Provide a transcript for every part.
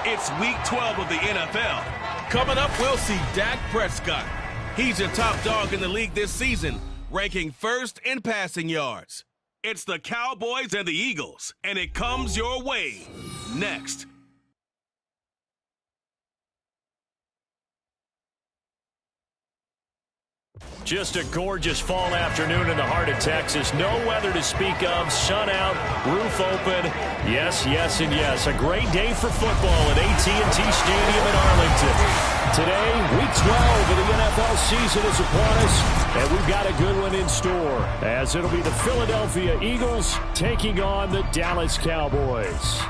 It's Week 12 of the NFL. Coming up, we'll see Dak Prescott. He's a top dog in the league this season, ranking first in passing yards. It's the Cowboys and the Eagles, and it comes your way next. Just a gorgeous fall afternoon in the heart of Texas. No weather to speak of. Sun out, roof open. Yes, yes, and yes. A great day for football at AT&T Stadium in Arlington. Today, Week 12 of the NFL season is upon us, and we've got a good one in store, as it'll be the Philadelphia Eagles taking on the Dallas Cowboys.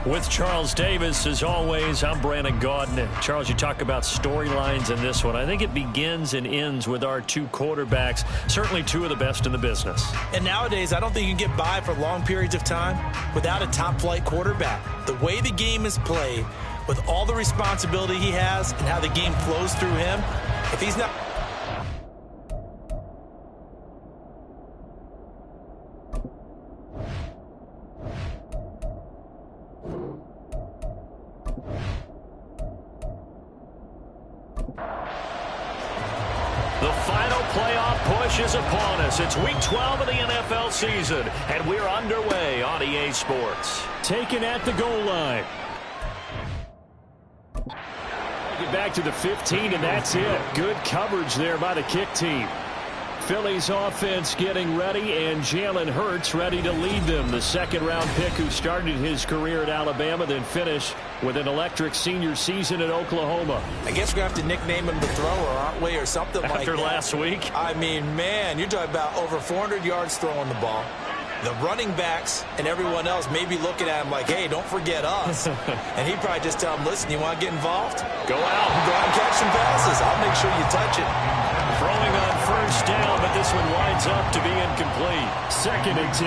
With Charles Davis, as always, I'm Brandon Gaudin. Charles, you talk about storylines in this one. I think it begins and ends with our two quarterbacks, certainly two of the best in the business. And nowadays, I don't think you can get by for long periods of time without a top-flight quarterback. The way the game is played, with all the responsibility he has and how the game flows through him, if he's not... The final playoff push is upon us. It's Week 12 of the NFL season, and we're underway on EA Sports. Taken at the goal line. Get back to the 15, and that's it. Good coverage there by the kick team. Philly's offense getting ready, and Jalen Hurts ready to lead them. The second-round pick who started his career at Alabama, then finished with an electric senior season at Oklahoma. I guess we're going to have to nickname him the thrower, aren't we, or something like that. After last week? I mean, man, you're talking about over 400 yards throwing the ball. The running backs and everyone else may be looking at him like, hey, don't forget us. And he'd probably just tell him, listen, you want to get involved? Go out. Go out and catch some passes. I'll make sure you touch it. Throwing on first down, but this one winds up to be incomplete. 2nd and 10.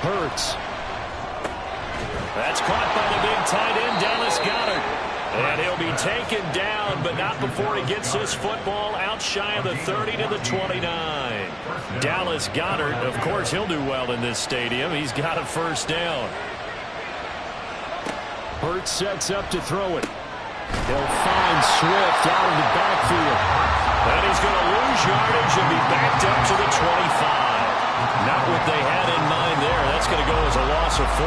Hurts. That's caught by the big tight end, Dallas Goedert. And he'll be taken down, but not before he gets this football out shy of the 30 to the 29. Dallas Goedert, of course, he'll do well in this stadium. He's got a first down. Hurts sets up to throw it. He'll find Swift out of the backfield. And he's going to lose yardage and be backed up to the 25. Not what they had in mind there. That's going to go as a loss of 4.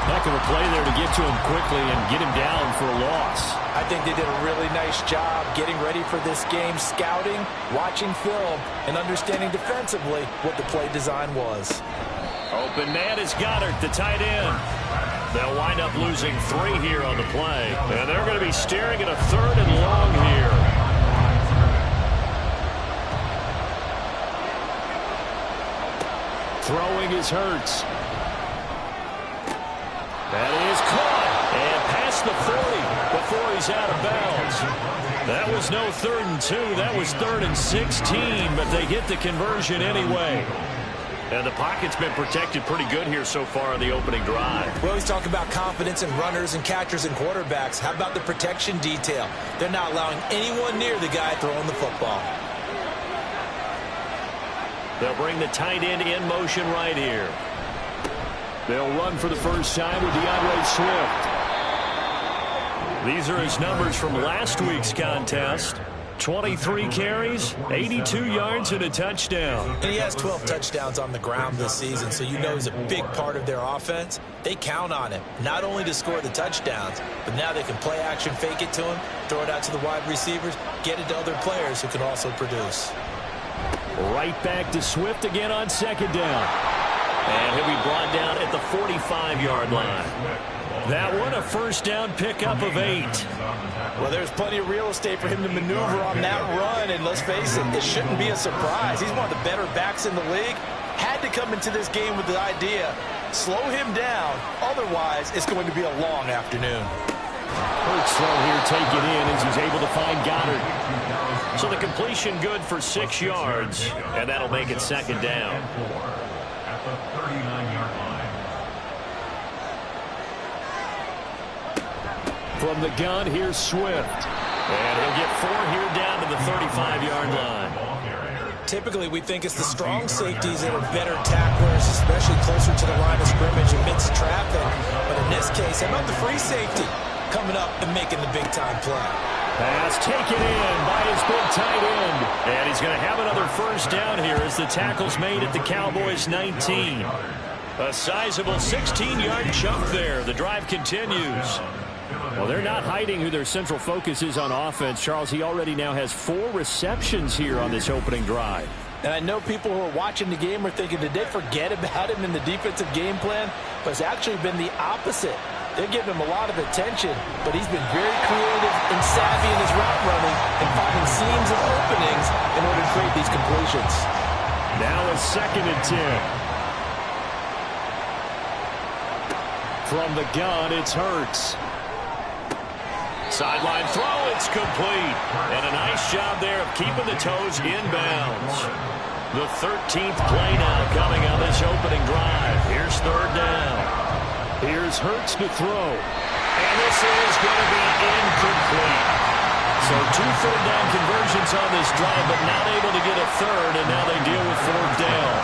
Heck of a play there to get to him quickly and get him down for a loss. I think they did a really nice job getting ready for this game, scouting, watching film, and understanding defensively what the play design was. Open man is Goddard, the tight end. They'll wind up losing 3 here on the play. And they're going to be staring at a 3rd and long here. Throwing is Hurts. That is caught. And past the 40 before he's out of bounds. That was no 3rd and 2. That was 3rd and 16. But they get the conversion anyway. And the pocket's been protected pretty good here so far on the opening drive. We always talk about confidence in runners and catchers and quarterbacks. How about the protection detail? They're not allowing anyone near the guy throwing the football. They'll bring the tight end in motion right here. They'll run for the first time with DeAndre Swift. These are his numbers from last week's contest. 23 carries, 82 yards, and a touchdown. And he has 12 touchdowns on the ground this season, so you know he's a big part of their offense. They count on him, not only to score the touchdowns, but now they can play action, fake it to him, throw it out to the wide receivers, get it to other players who can also produce. Right back to Swift again on 2nd down. And he'll be brought down at the 45-yard line. That one a first down pickup of 8. Well, there's plenty of real estate for him to maneuver on that run, and let's face it, it shouldn't be a surprise. He's one of the better backs in the league. Had to come into this game with the idea, slow him down, otherwise it's going to be a long afternoon. Hurts throw here taken in as he's able to find Goddard. So the completion good for 6 yards, and that'll make it 2nd down. At the 39-yard line. From the gun, here's Swift. And he'll get 4 here down to the 35-yard line. Typically, we think it's the strong safeties that are better tacklers, especially closer to the line of scrimmage amidst traffic. But in this case, how about the free safety coming up and making the big-time play? Pass taken in by his big tight end. And he's going to have another first down here as the tackle's made at the Cowboys' 19. A sizable 16-yard chunk there. The drive continues. Well, they're not hiding who their central focus is on offense. Charles, he already now has 4 receptions here on this opening drive. And I know people who are watching the game are thinking, did they forget about him in the defensive game plan? But it's actually been the opposite. They're giving him a lot of attention, but he's been very creative and savvy in his route running and finding seams and openings in order to create these completions. Now a 2nd and 10. From the gun, it's Hurts. Sideline throw, it's complete. And a nice job there of keeping the toes inbounds. The 13th play now coming on this opening drive. Here's 3rd down. Here's Hurts to throw. And this is going to be incomplete. So 2 third down conversions on this drive, but not able to get a 3rd, and now they deal with 4th down.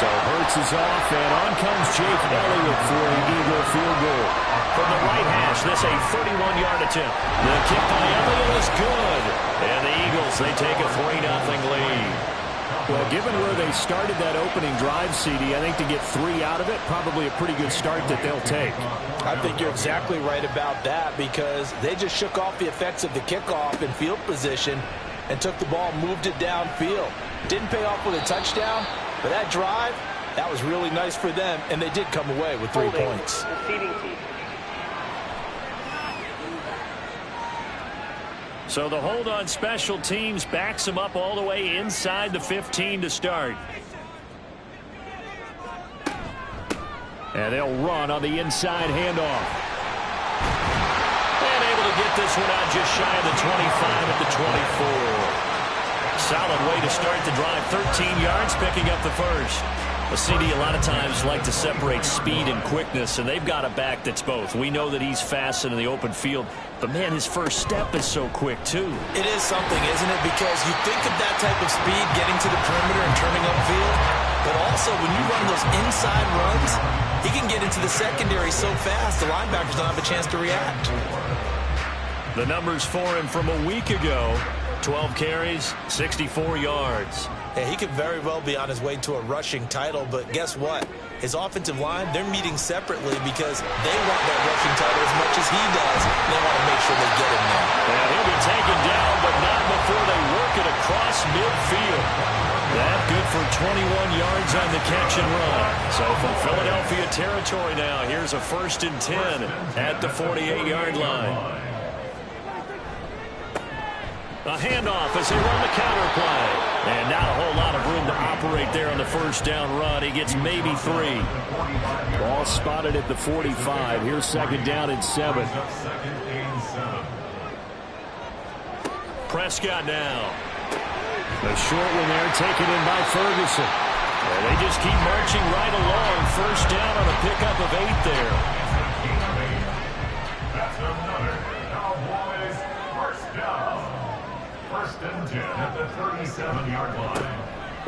So Hurts is off, and on comes Jake Elliott for an Eagle field goal. From the right hash, this a 31-yard attempt. The kick by Elliott is good. And the Eagles, they take a 3-0 lead. Well, given where they started that opening drive, CD, I think to get 3 out of it, probably a pretty good start that they'll take. I think you're exactly right about that because they just shook off the effects of the kickoff in field position and took the ball, moved it downfield. Didn't pay off with a touchdown, but that drive, that was really nice for them, and they did come away with 3 points. So the hold on special teams backs them up all the way inside the 15 to start. And they'll run on the inside handoff. And able to get this one out just shy of the 25 at the 24. Solid way to start the drive. 13 yards, picking up the first. Well, CD, a lot of times like to separate speed and quickness, and they've got a back that's both. We know that he's fast in the open field, but, man, his first step is so quick, too. It is something, isn't it? Because you think of that type of speed getting to the perimeter and turning upfield, but also when you run those inside runs, he can get into the secondary so fast the linebackers don't have a chance to react. The numbers for him from a week ago, 12 carries, 64 yards. Yeah, he could very well be on his way to a rushing title, but guess what? His offensive line, they're meeting separately because they want that rushing title as much as he does. They want to make sure they get him there. Yeah, he'll be taken down, but not before they work it across midfield. That good for 21 yards on the catch and run. So from Philadelphia territory now, here's a 1st and 10 at the 48-yard line. A handoff as they run the counter play. And not a whole lot of room to operate there on the first down run. He gets maybe 3. Ball spotted at the 45. Here's 2nd down and 7. Prescott now. The short one there taken in by Ferguson. And they just keep marching right along. First down on a pickup of 8 there. That's another Cowboys first down. 1st and 10 at the 37-yard line.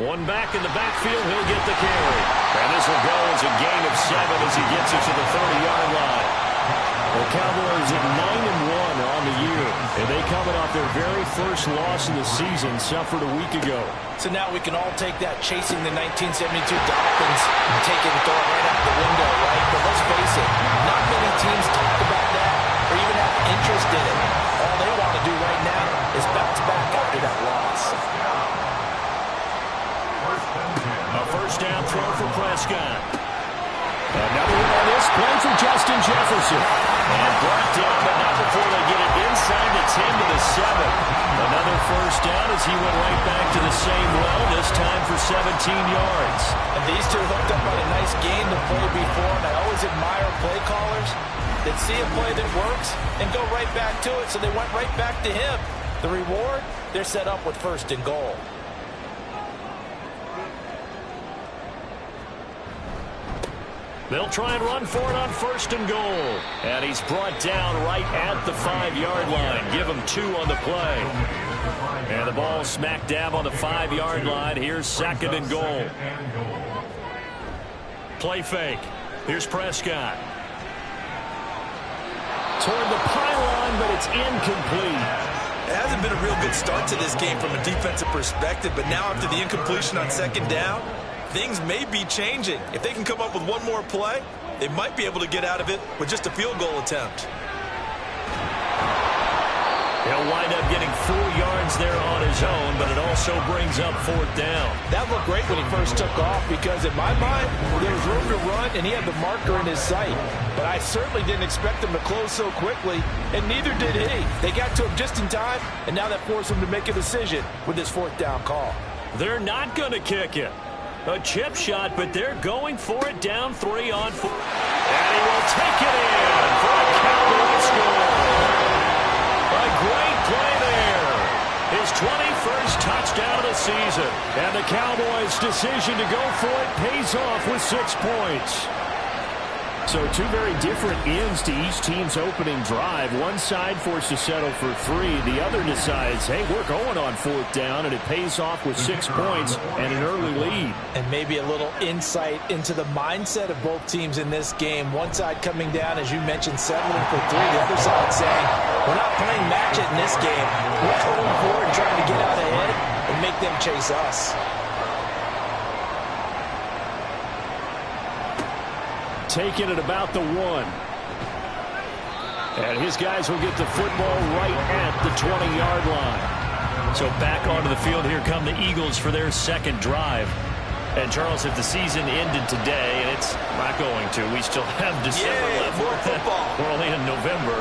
One back in the backfield, he'll get the carry. And this will go as a gain of 7 as he gets it to the 30-yard line. The Cowboys at 9-1 on the year. And they coming off their very first loss of the season, suffered a week ago. So now we can all take that chasing the 1972 Dolphins and take it and throw it right out the window, right? But let's face it, not many teams talk about that or even have interest in it. All they want to do right now is bounce back after that loss. A first down throw for Prescott. Another one on this play for Justin Jefferson. And brought down, but not before they get it inside the 10 to the 7. Another first down as he went right back to the same well, this time for 17 yards. And these two hooked up on a nice gain the play before, and I always admire play callers that see a play that works and go right back to it, so they went right back to him. The reward, they're set up with 1st and goal. They'll try and run for it on 1st and goal. And he's brought down right at the 5-yard line. Give him 2 on the play. And the ball smack dab on the 5-yard line. Here's 2nd and goal. Play fake. Here's Prescott. Toward the pylon, but it's incomplete. It hasn't been a real good start to this game from a defensive perspective, but now after the incompletion on 2nd down, things may be changing. If they can come up with one more play, they might be able to get out of it with just a field goal attempt. He'll wind up getting 4 yards there on his own, but it also brings up 4th down. That looked great when he first took off because, in my mind, there was room to run, and he had the marker in his sight. But I certainly didn't expect him to close so quickly, and neither did he. They got to him just in time, and now that forced him to make a decision with this 4th down call. They're not going to kick it. A chip shot, but they're going for it down 3 on 4. And he will take it in for a Cowboy score. A great play there. His 21st touchdown of the season. And the Cowboys' decision to go for it pays off with 6 points. So 2 very different ends to each team's opening drive. One side forced to settle for 3. The other decides, hey, we're going on 4th down, and it pays off with 6 points and an early lead. And maybe a little insight into the mindset of both teams in this game. One side coming down, as you mentioned, settling for 3. The other side saying, we're not playing match it in this game. We're going for it, trying to get out ahead and make them chase us. Taking it about the 1. And his guys will get the football right at the 20-yard line. So back onto the field, here come the Eagles for their 2nd drive. And, Charles, if the season ended today, and it's not going to, we still have December more football. We're only in November,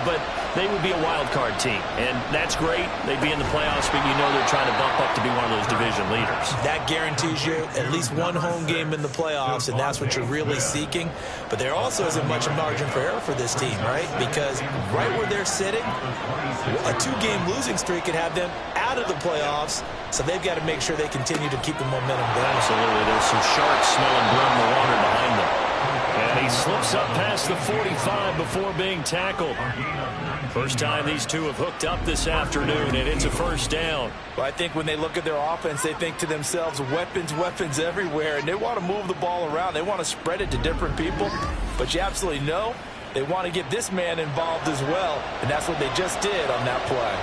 but they would be a wild card team, and that's great. They'd be in the playoffs, but you know they're trying to bump up to be one of those division leaders. That guarantees you at least one home game in the playoffs, and that's what you're really seeking. But there also isn't much margin for error for this team, right? Because right where they're sitting, a 2-game losing streak could have them out of the playoffs, so they've got to make sure they continue to keep the momentum going. Absolutely. There's some sharks smelling blood in the water behind them. And he slips up past the 45 before being tackled. First time these two have hooked up this afternoon, and it's a first down. Well, I think when they look at their offense, they think to themselves, weapons, weapons everywhere, and they want to move the ball around. They want to spread it to different people, but you absolutely know they want to get this man involved as well, and that's what they just did on that play.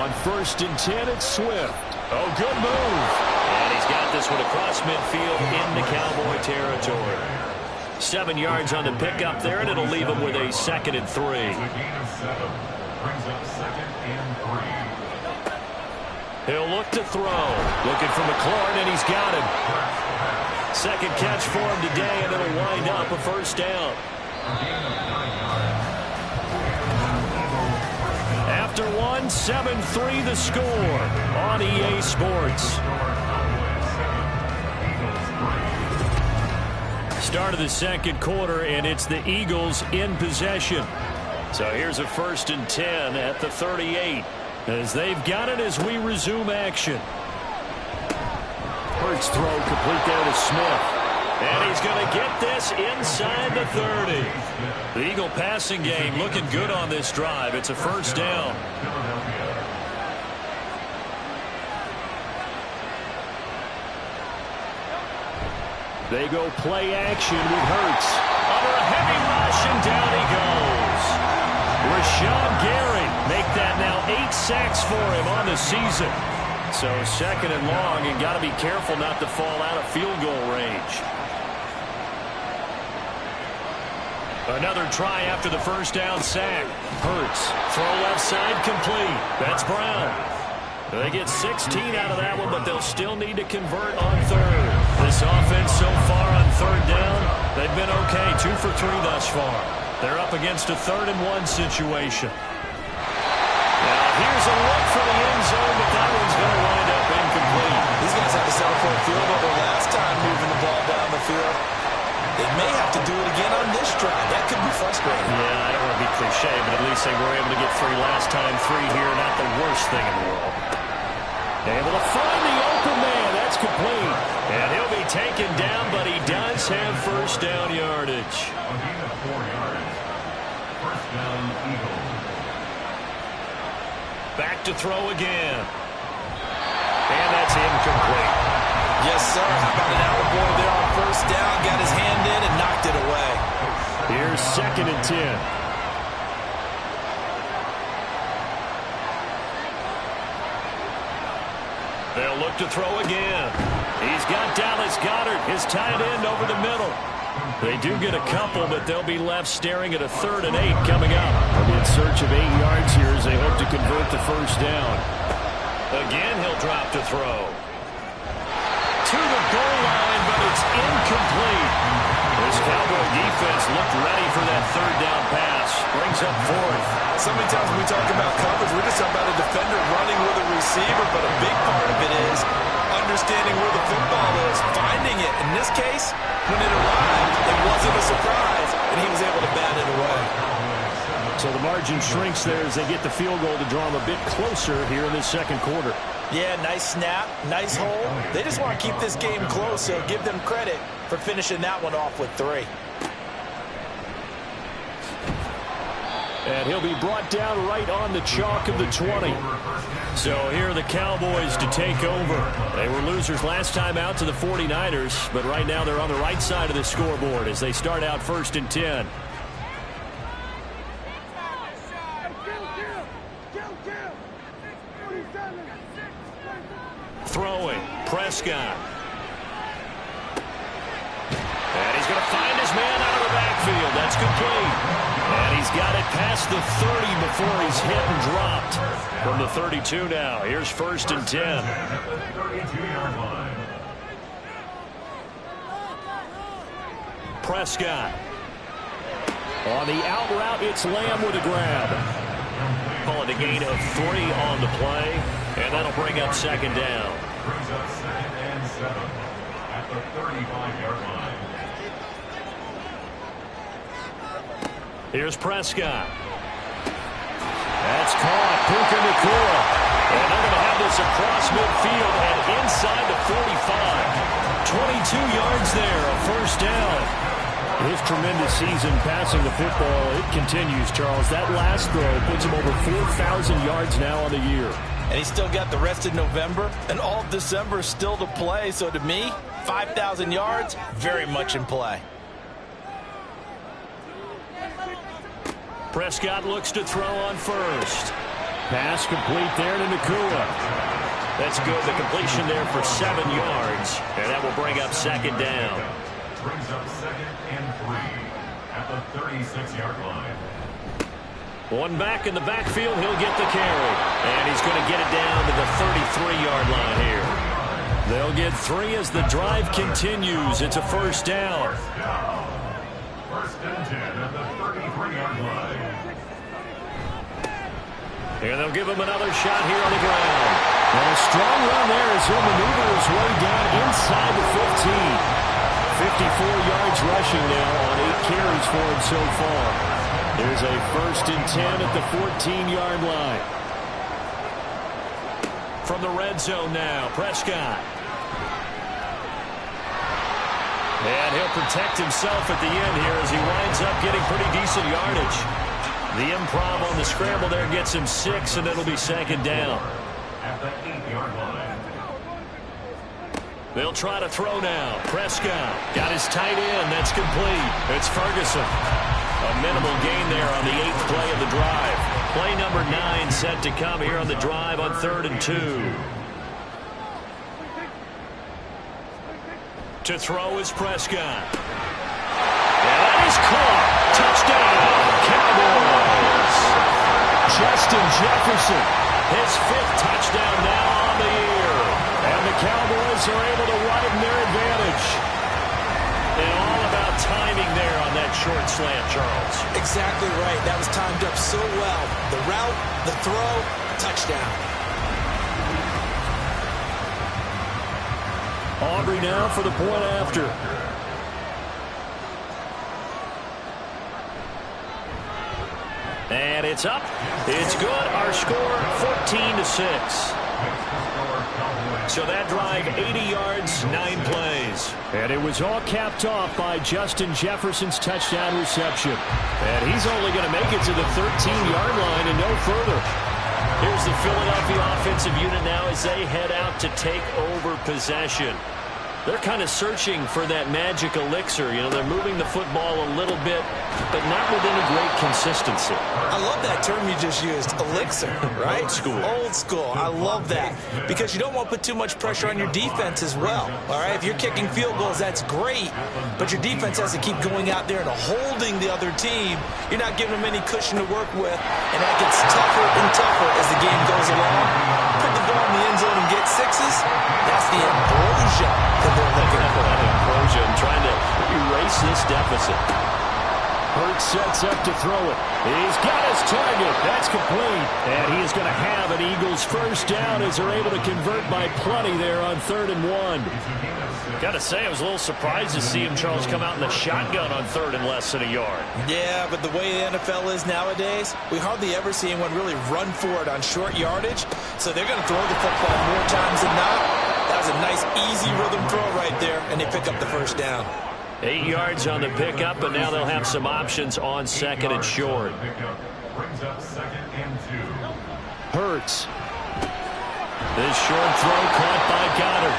On 1st and 10, it's Swift. Oh, good move. And he's got this one across midfield into Cowboy territory. 7 yards on the pickup there, and it'll leave him with a 2nd and 3. Brings up 2nd and 3. He'll look to throw. Looking for McLaurin, and he's got him. 2nd catch for him today, and it'll wind up a first down. After 7-3 the score on EA Sports. Start of the second quarter, and it's the Eagles in possession. So here's a 1st and 10 at the 38 as they've got it as we resume action. Hurts throw complete there to Smith. And he's going to get this inside the 30. The Eagle passing game looking good on this drive. It's a first down. They go play action with Hurts. Under a heavy rush, and down he goes. Rashawn Gary make that now 8 sacks for him on the season. So 2nd and long, and got to be careful not to fall out of field goal range. Another try after the first down sack. Hurts. Throw left side complete. That's Brown. They get 16 out of that one, but they'll still need to convert on 3rd. This offense so far on 3rd down, they've been okay. 2 for 3 thus far. They're up against a 3rd and 1 situation. Now here's a look for the end zone, but that one's going to wind up incomplete. These guys had to settle for a field goal their last time moving the ball down the field. They may have to do it again on this drive. That could be frustrating. Yeah, I don't want to be cliche, but at least they were able to get 3 last time. 3 here, not the worst thing in the world. Able to find the open man. That's complete. And he'll be taken down, but he does have first down yardage. A gain of 4 yards. First down, Eagles. Back to throw again. And that's incomplete. Yes, sir. How about an out boy there on 1st down? Got his hand in and knocked it away. Here's 2nd and 10. They'll look to throw again. He's got Dallas Goedert, his tight end, over the middle. They do get a couple, but they'll be left staring at a 3rd and 8 coming up. They'll be in search of 8 yards here as they hope to convert the first down. Again, he'll drop to throw. To the goal line, but it's incomplete. This Cowboy defense looked ready for that 3rd down pass. Brings up 4th. So many times when we talk about coverage, we're just talking about a defender running with a receiver, but a big part of it is understanding where the football is, finding it. In this case, when it arrived, it wasn't a surprise, and he was able to bat it away. So the margin shrinks there as they get the field goal to draw them a bit closer here in this second quarter. Yeah, nice snap, nice hole. They just want to keep this game close, so give them credit for finishing that one off with 3. And he'll be brought down right on the chalk of the 20. So here are the Cowboys to take over. They were losers last time out to the 49ers, but right now they're on the right side of the scoreboard as they start out 1st and 10. Throwing, Prescott. And he's going to find his man out of the backfield. That's complete. And he's got it past the 30 before he's hit and dropped. From the 32 now. Here's 1st and 10. Prescott. On the out route, it's Lamb with a grab. Call it a gain of 3 on the play, and that'll bring up second down. Brings up 2nd and 7 at the 35-yard line. Here's Prescott. That's caught. Puka Nacua. And they're going to have this across midfield and inside the 45. 22 yards there, a first down. His tremendous season passing the football, it continues, Charles. That last throw puts him over 4,000 yards now on the year. And he's still got the rest of November and all of December still to play. So to me, 5,000 yards, very much in play. Prescott looks to throw on first. Pass complete there to Nacua. That's good. The completion there for 7 yards. And that will bring up second down. Brings up 2nd and 3 at the 36-yard line. One back in the backfield. He'll get the carry. And he's going to get it down to the 33-yard line here. They'll get 3 as the drive continues. It's a first down. First and 10 at the 33-yard line. And they'll give him another shot here on the ground. And a strong run there as he'll maneuver his way down inside the 15. 54 yards rushing now on 8 carries for him so far. There's a first and 10 at the 14-yard line. From the red zone now, Prescott. And he'll protect himself at the end here as he winds up getting pretty decent yardage. The improv on the scramble there gets him 6, and it'll be second down. At the 8-yard line. They'll try to throw now. Prescott got his tight end. That's complete. It's Ferguson. A minimal gain there on the 8th play of the drive. Play number 9 set to come here on the drive on 3rd and 2. To throw is Prescott. And that is caught. Touchdown, Cowboys. Justin Jefferson, his 5th touchdown now on the year. And the Cowboys are able to widen their advantage. And all about timing there on that short slant, Charles. Exactly right. That was timed up so well. The route, the throw, touchdown. Aubrey now for the point after. And it's up. It's good. Our score 14-6. So that drive 80 yards, 9 plays. And it was all capped off by Justin Jefferson's touchdown reception. And he's only going to make it to the 13-yard line and no further. Here's the Philadelphia offensive unit now as they head out to take over possession. They're kind of searching for that magic elixir. You know, they're moving the football a little bit, but not with any great consistency. I love that term you just used, elixir, right? Old school. Old school. I love that because you don't want to put too much pressure on your defense as well. All right, if you're kicking field goals, that's great, but your defense has to keep going out there and holding the other team. You're not giving them any cushion to work with, and that gets tougher and tougher as the game goes along. Put the ball in the end zone and get 6s. That's the ambrosia that they're looking for. Ambrosia and trying to erase this deficit. Hurts sets up to throw it. He's got his target. That's complete. And he is going to have an Eagles first down as they're able to convert by plenty there on 3rd and 1. Got to say, I was a little surprised to see him, Charles, come out in the shotgun on 3rd and less than a yard. Yeah, but the way the NFL is nowadays, we hardly ever see anyone really run for it on short yardage. So they're going to throw the football more times than not. That was a nice, easy rhythm throw right there, and they pick up the first down. 8 yards on the pickup, and now they'll have some options on 2nd and short. Brings up 2nd and 2. Hurts. This short throw caught by Goddard.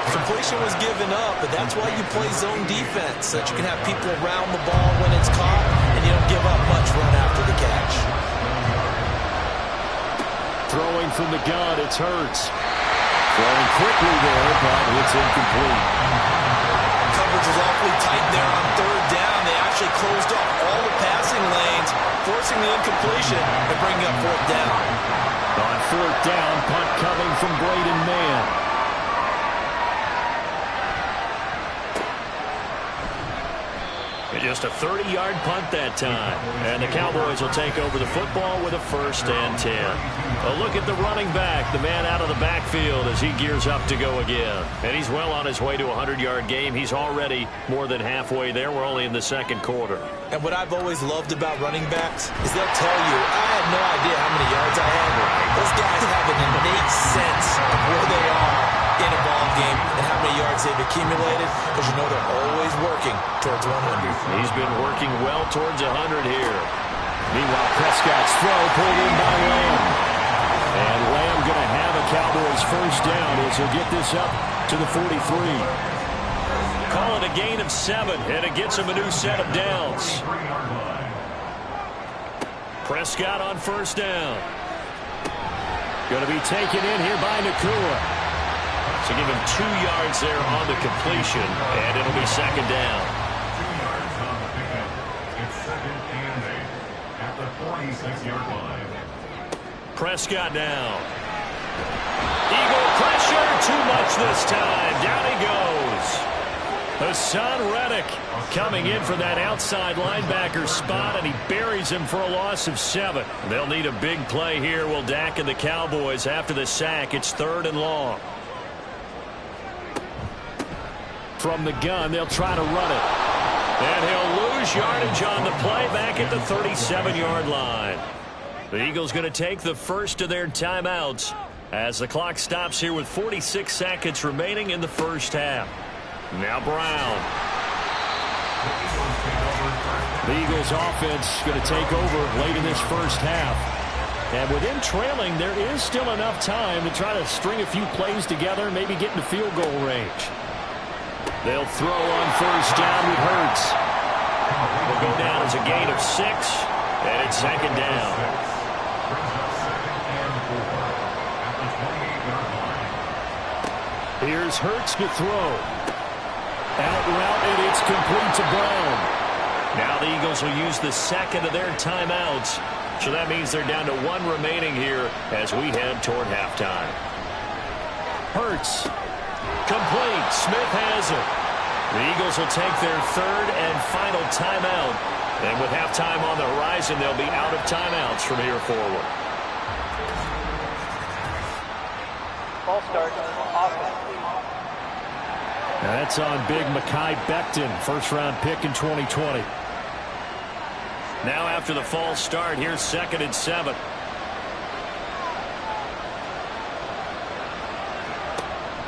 Completion was given up, but that's why you play zone defense, so that you can have people around the ball when it's caught, and you don't give up much run after the catch. Throwing from the gun, it's Hurts. Throwing quickly there, but it's incomplete. Coverage was awfully tight there on 3rd down. They actually closed off all the passing lanes, forcing the incompletion and bringing up 4th down. On 4th down, punt coming from Braden Mann. Just a 30-yard punt that time. And the Cowboys will take over the football with a 1st and 10. A look at the running back, the man out of the backfield as he gears up to go again. And he's well on his way to a 100-yard game. He's already more than halfway there. We're only in the 2nd quarter. And what I've always loved about running backs is they'll tell you, I had no idea how many yards I had. Those guys have an innate sense of where they are in a ball game and how many yards they've accumulated, because you know they're always working towards 100. He's been working well towards 100 here. Meanwhile, Prescott's throw pulled in by Lamb. And Lamb going to have a Cowboys 1st down as he'll get this up to the 43. Call it a gain of 7, and it gets him a new set of downs. Prescott on 1st down. Going to be taken in here by Nakua. So give him 2 yards there on the completion, and it'll be 2nd down. 2 yards on the pickup. It's 2nd and 8 at the 46-yard line. Prescott now. Eagle pressure, too much this time. Down he goes. Hassan Reddick coming in for that outside linebacker spot, and he buries him for a loss of 7. They'll need a big play here, will Dak and the Cowboys. After the sack, it's 3rd and long. From the gun, they'll try to run it. And he'll lose yardage on the play back at the 37-yard line. The Eagles going to take the first of their timeouts as the clock stops here with 46 seconds remaining in the 1st half. Now Brown. The Eagles offense going to take over late in this 1st half. And with them trailing, there is still enough time to try to string a few plays together and maybe get into field goal range. They'll throw on 1st down with Hurts. Will go down as a gain of 6, and it's 2nd down. Here's Hurts to throw. Out route, and it's complete to Brown. Now the Eagles will use the 2nd of their timeouts. So that means they're down to 1 remaining here as we head toward halftime. Hurts. Complete. Smith has it. The Eagles will take their 3rd and final timeout. And with halftime on the horizon, they'll be out of timeouts from here forward. Ball start. Offense. Now that's on big Mekhi Becton, 1st-round pick in 2020. Now after the false start, here's 2nd and 7.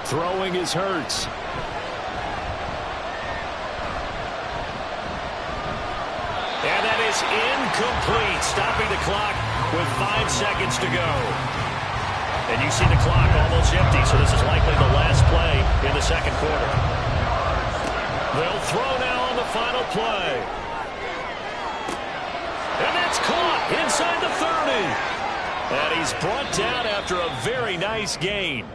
Throwing is Hurts. And that is incomplete, stopping the clock with 5 seconds to go. And you see the clock almost empty, so this is likely the last play in the 2nd quarter. They'll throw now on the final play. And it's caught inside the 30. And he's brought down after a very nice gain.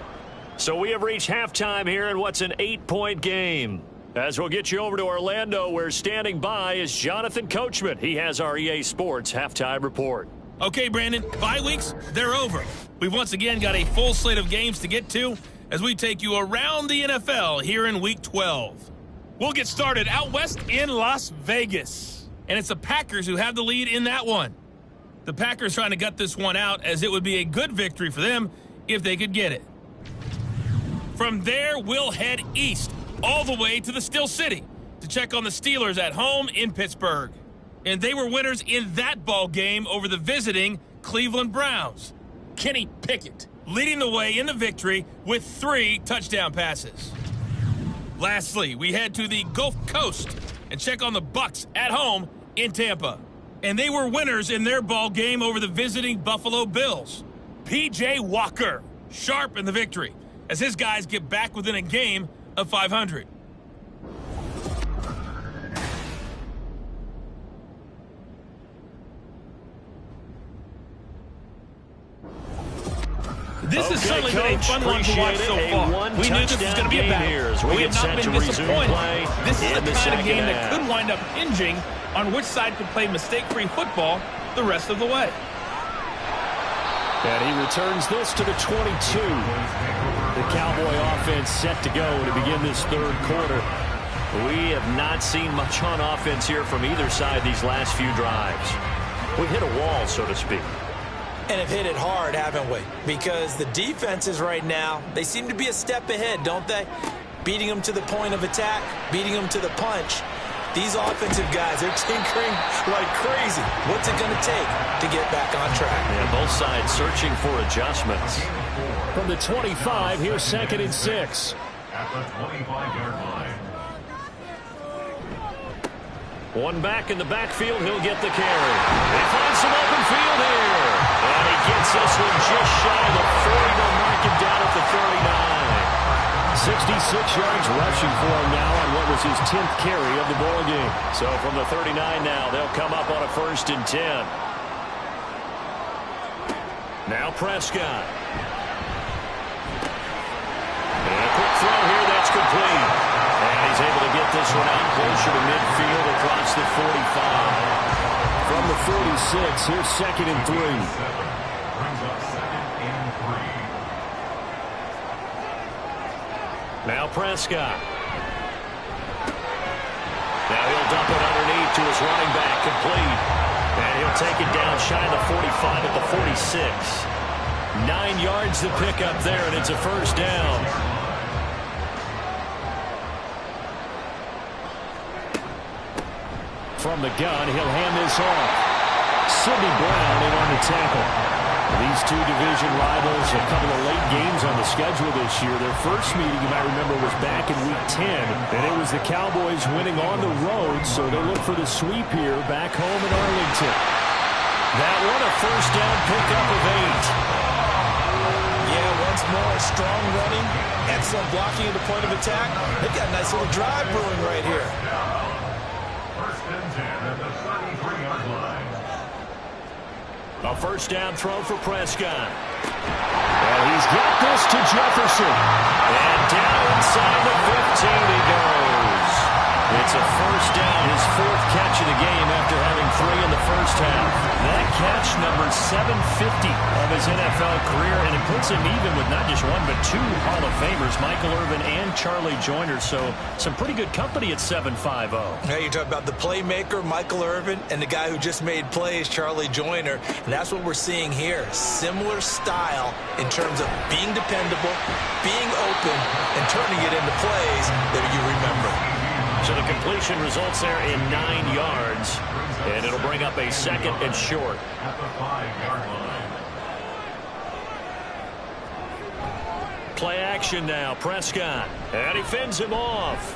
So we have reached halftime here in what's an 8-point game. As we'll get you over to Orlando, where standing by is Jonathan Coachman. He has our EA Sports halftime report. Okay, Brandon, bye weeks, they're over. We've once again got a full slate of games to get to as we take you around the NFL here in Week 12. We'll get started out west in Las Vegas. And it's the Packers who have the lead in that one. The Packers trying to gut this one out, as it would be a good victory for them if they could get it. From there, we'll head east all the way to the Steel City to check on the Steelers at home in Pittsburgh. And they were winners in that ball game over the visiting Cleveland Browns. Kenny Pickett leading the way in the victory with 3 touchdown passes. Lastly, we head to the Gulf Coast and check on the Bucs at home in Tampa. And they were winners in their ball game over the visiting Buffalo Bills. P.J. Walker sharp in the victory as his guys get back within a game of 500. This has certainly been a fun one to watch so far. We knew this was going to be a battle. We have not been disappointed. This is the kind of game that could wind up hinging on which side could play mistake-free football the rest of the way. And he returns this to the 22. The Cowboy offense set to go to begin this 3rd quarter. We have not seen much on offense here from either side these last few drives. We hit a wall, so to speak. And have hit it hard, haven't we? Because the defenses right now, they seem to be a step ahead, don't they? Beating them to the point of attack, beating them to the punch. These offensive guys, they're tinkering like crazy. What's it going to take to get back on track? Yeah, both sides searching for adjustments. From the 25, here's 2nd and 6. At the 25-yard line. One back in the backfield, he'll get the carry. They find some open field here. And he gets this one just shy of the 40. They'll mark him down at the 39. 66 yards rushing for him now on what was his 10th carry of the ball game. So from the 39 now, they'll come up on a 1st and 10. Now Prescott. And a quick throw here, that's complete. And he's able to get this one out closer to midfield across the 45. From the 46, here's 2nd and 3. Brings up 2nd and 3. Now Prescott. Now he'll dump it underneath to his running back, complete. And he'll take it down shy of the 45 at the 46. 9 yards to pick up there, and it's a 1st down. From the gun, he'll hand this off. Sidney Brown in on the tackle. These two division rivals, a couple of late games on the schedule this year. Their first meeting, you might remember, was back in Week 10, and it was the Cowboys winning on the road, so they look for the sweep here back home in Arlington. That one a 1st down pickup of 8. Yeah, once more, strong running, excellent blocking at the point of attack. They've got a nice little drive brewing right here. 1st and 10 at the 33-yard line. A 1st down throw for Prescott. Well, he's got this to Jefferson. And down inside the 15 he goes. It's a 1st down, his 4th catch of the game after having 3 in the 1st half. That catch number 750 of his NFL career, and it puts him even with not just one but 2 Hall of Famers, Michael Irvin and Charlie Joyner. So some pretty good company at 750. Now you talk about the playmaker, Michael Irvin, and the guy who just made plays, Charlie Joyner. And that's what we're seeing here. Similar style in terms of being dependable, being open, and turning it into plays that you remember. So the completion results there in 9 yards, and it'll bring up a 2nd and short. At the 5-yard line. Play action now, Prescott, and he fends him off.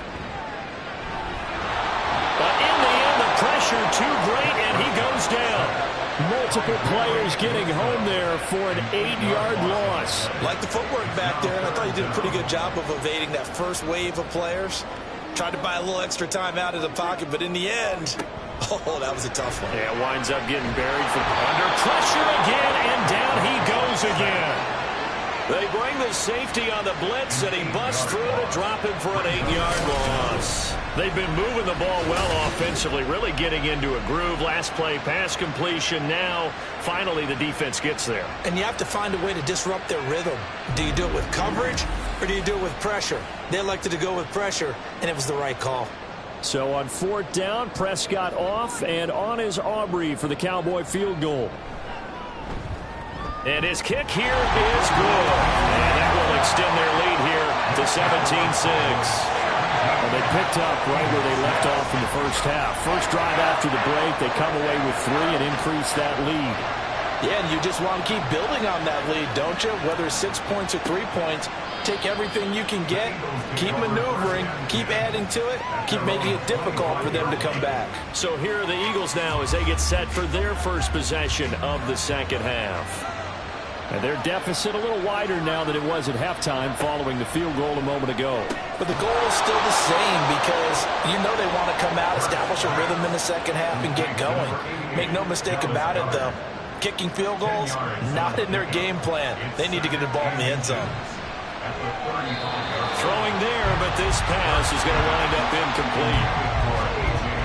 But in the end, the pressure too great, and he goes down. Multiple players getting home there for an 8-yard loss. Like the footwork back there, and I thought he did a pretty good job of evading that first wave of players. Tried to buy a little extra time out of the pocket, but in the end, oh, that was a tough one. Yeah, winds up getting buried from under pressure again, and down he goes again. They bring the safety on the blitz, and he busts through to drop him for an 8-yard loss. They've been moving the ball well offensively, really getting into a groove. Last play, pass completion. Now, finally, the defense gets there. And you have to find a way to disrupt their rhythm. Do you do it with coverage, or do you do it with pressure? They elected to go with pressure, and it was the right call. So on 4th down, Prescott off, and on is Aubrey for the Cowboy field goal. And his kick here is good. And that will extend their lead here to 17-6. Well, they picked up right where they left off in the first half. First drive after the break, they come away with 3 and increase that lead. Yeah, and you just want to keep building on that lead, don't you? Whether it's 6 points or 3 points, take everything you can get, keep maneuvering, keep adding to it, keep making it difficult for them to come back. So here are the Eagles now as they get set for their first possession of the second half. And their deficit a little wider now than it was at halftime following the field goal a moment ago. But the goal is still the same because you know they want to come out, establish a rhythm in the second half, and get going. Make no mistake about it, though. Kicking field goals, not in their game plan. They need to get the ball in the end zone. Throwing there, but this pass is going to wind up incomplete.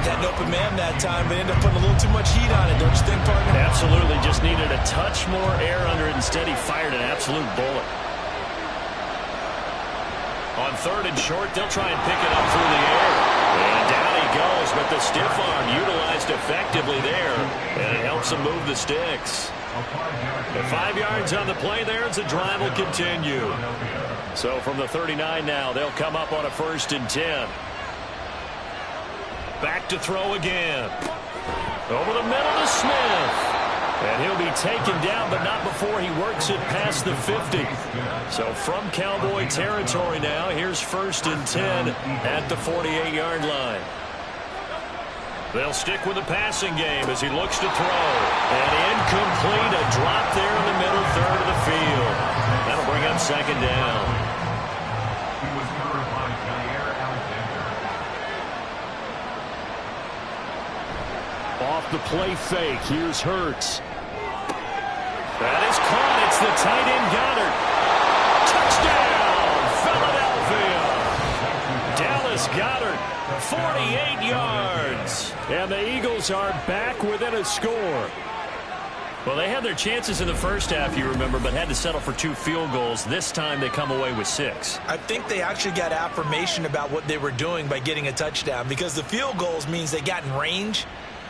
Had an open man that time, but ended up putting a little too much heat on it, don't you think, partner? Absolutely. Just needed a touch more air under it. Instead, he fired an absolute bullet. On 3rd and short, they'll try and pick it up through the air. And down he goes, but the stiff arm utilized effectively there. And it helps him move the sticks. The 5 yards on the play there as the drive will continue. So from the 39 now, they'll come up on a 1st and 10. Back to throw again. Over the middle to Smith. And he'll be taken down, but not before he works it past the 50. So from Cowboy territory now, here's 1st and 10 at the 48-yard line. They'll stick with the passing game as he looks to throw. And incomplete, a drop there in the middle 3rd of the field. That'll bring up 2nd down. He was covered by Jair Alexander. Off the play fake, here's Hurts. That is caught. It's the tight end Goddard. Touchdown, Philadelphia. Dallas Goddard, 48 yards. And the Eagles are back within a score. Well, they had their chances in the first half, you remember, but had to settle for 2 field goals. This time they come away with 6. I think they actually got affirmation about what they were doing by getting a touchdown, because the field goals means they got in range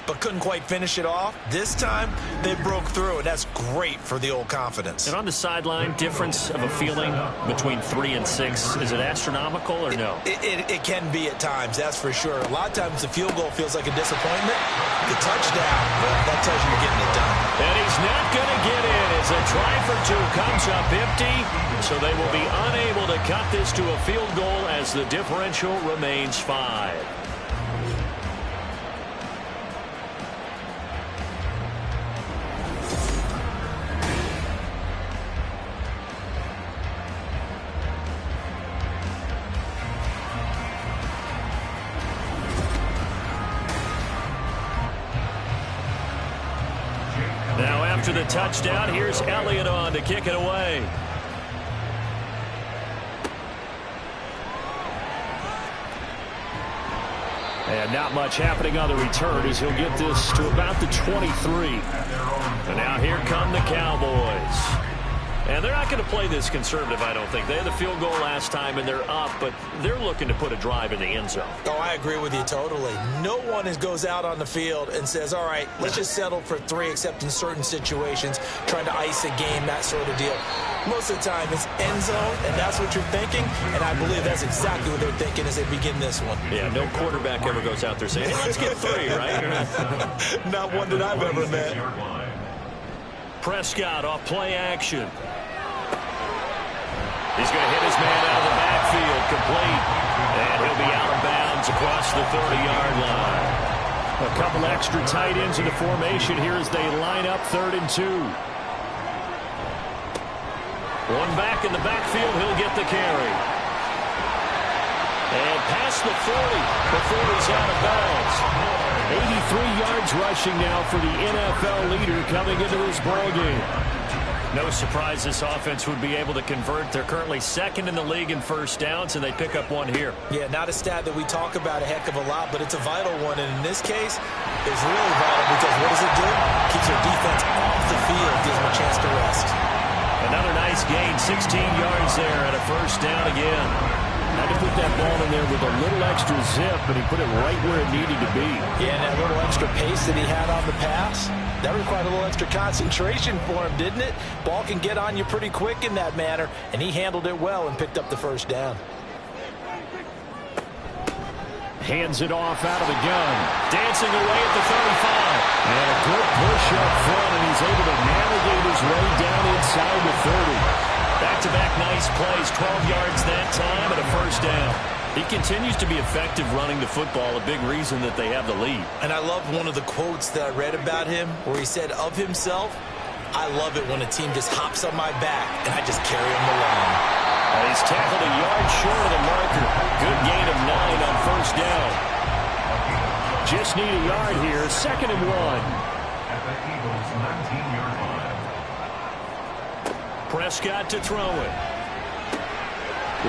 but couldn't quite finish it off. This time, they broke through, and that's great for the old confidence. And on the sideline, difference of a feeling between 3 and 6, is it astronomical or no? It can be at times, that's for sure. A lot of times the field goal feels like a disappointment. The touchdown, well, that tells you you're getting it done. And he's not going to get in as a try for 2 comes up empty, so they will be unable to cut this to a field goal as the differential remains 5. Now after the touchdown, here's Elliott on to kick it away. And not much happening on the return as he'll get this to about the 23. And now here come the Cowboys. And they're not going to play this conservative, I don't think. They had the field goal last time, and they're up, but they're looking to put a drive in the end zone. Oh, I agree with you totally. No one goes out on the field and says, all right, let's just settle for 3, except in certain situations, trying to ice a game, that sort of deal. Most of the time, it's end zone, and that's what you're thinking, and I believe that's exactly what they're thinking as they begin this one. Yeah, no quarterback ever goes out there saying, hey, let's get 3, right? Not one that I've ever met. Prescott off play action. He's going to hit his man out of the backfield, complete. And he'll be out of bounds across the 30-yard line. A couple extra tight ends in the formation here as they line up 3rd and 2. One back in the backfield, he'll get the carry. And past the 40 before he's out of bounds. 83 yards rushing now for the NFL leader coming into this ballgame. No surprise this offense would be able to convert. They're currently 2nd in the league in first downs, and they pick up 1 here. Yeah, not a stat that we talk about a heck of a lot, but it's a vital one. And in this case, it's really vital because what does it do? Keeps their defense off the field, gives them a chance to rest. Another nice gain, 16 yards there, and a first down again. Had to put that ball in there with a little extra zip, but he put it right where it needed to be. Yeah, and that little extra pace that he had on the pass, that required a little extra concentration for him, didn't it? Ball can get on you pretty quick in that manner, and he handled it well and picked up the first down. Hands it off out of the gun. Dancing away at the 35. And a good push up front, and he's able to navigate his way down inside the 30. Back-to-back nice plays, 12 yards that time and a first down. He continues to be effective running the football, a big reason that they have the lead. And I love one of the quotes that I read about him where he said of himself, I love it when a team just hops on my back and I just carry them along. And he's tackled a yard short of the marker. Good gain of 9 on first down. Just need a yard here, 2nd and 1. At the Eagles' 19-yard line. Prescott to throw it.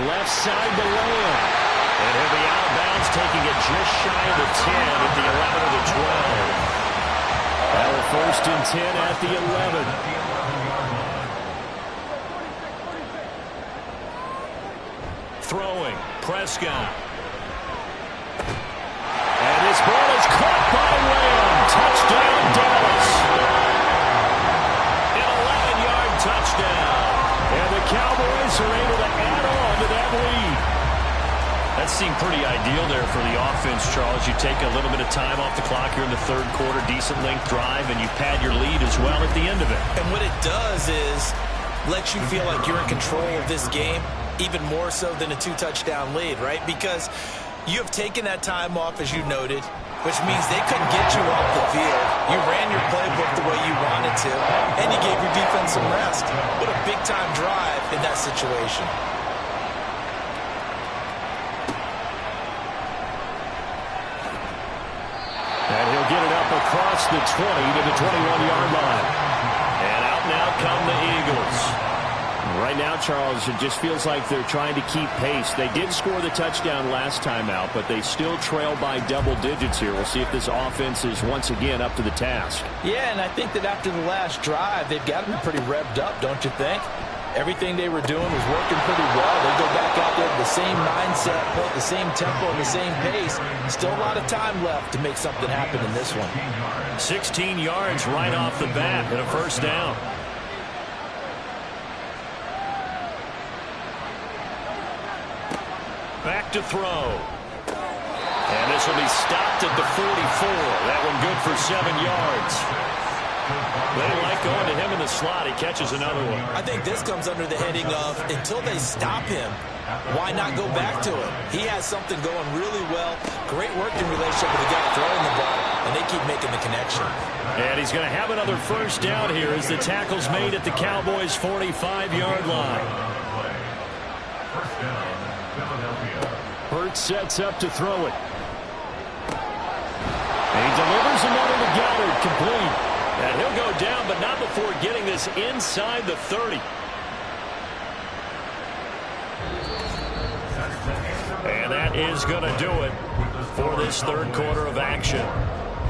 Left side to Lamb. And he'll be out of bounds, taking it just shy of the 10 at the 11 of the 12. Now 1st and 10 at the 11. throwing. Prescott. And his ball is caught by Lamb. Touchdown, Dallas. An 11-yard touchdown. And the Cowboys are able to add on to that lead. That seemed pretty ideal there for the offense, Charles. You take a little bit of time off the clock here in the third quarter, decent length drive, and you pad your lead as well at the end of it. And what it does is let you feel like you're in control of this game, even more so than a 2-touchdown lead, right? Because you have taken that time off, as you noted, which means they couldn't get you off the field. You ran your playbook the way you wanted to, and you gave your defense some rest. What a big-time drive in that situation. And he'll get it up across the 20 to the 21-yard line. And out now come the Eagles. Right now, Charles, it just feels like they're trying to keep pace. They did score the touchdown last time out, but they still trail by double digits here. We'll see if this offense is once again up to the task. Yeah, and I think that after the last drive, they've got to be pretty revved up, don't you think? Everything they were doing was working pretty well. They go back out there with the same mindset, the same tempo, and the same pace. Still a lot of time left to make something happen in this one. 16 yards right off the bat and a first down. Back to throw. And this will be stopped at the 44. That one good for 7 yards. They like going to him in the slot. He catches another one. I think this comes under the heading of, until they stop him, why not go back to it? He has something going really well. Great working relationship with the guy throwing the ball, and they keep making the connection. And he's going to have another first down here as the tackle's made at the Cowboys' 45-yard line. Hurts sets up to throw it. And he delivers another to Goddard, complete. And he'll go down, but not before getting this inside the 30. And that is going to do it for this third quarter of action.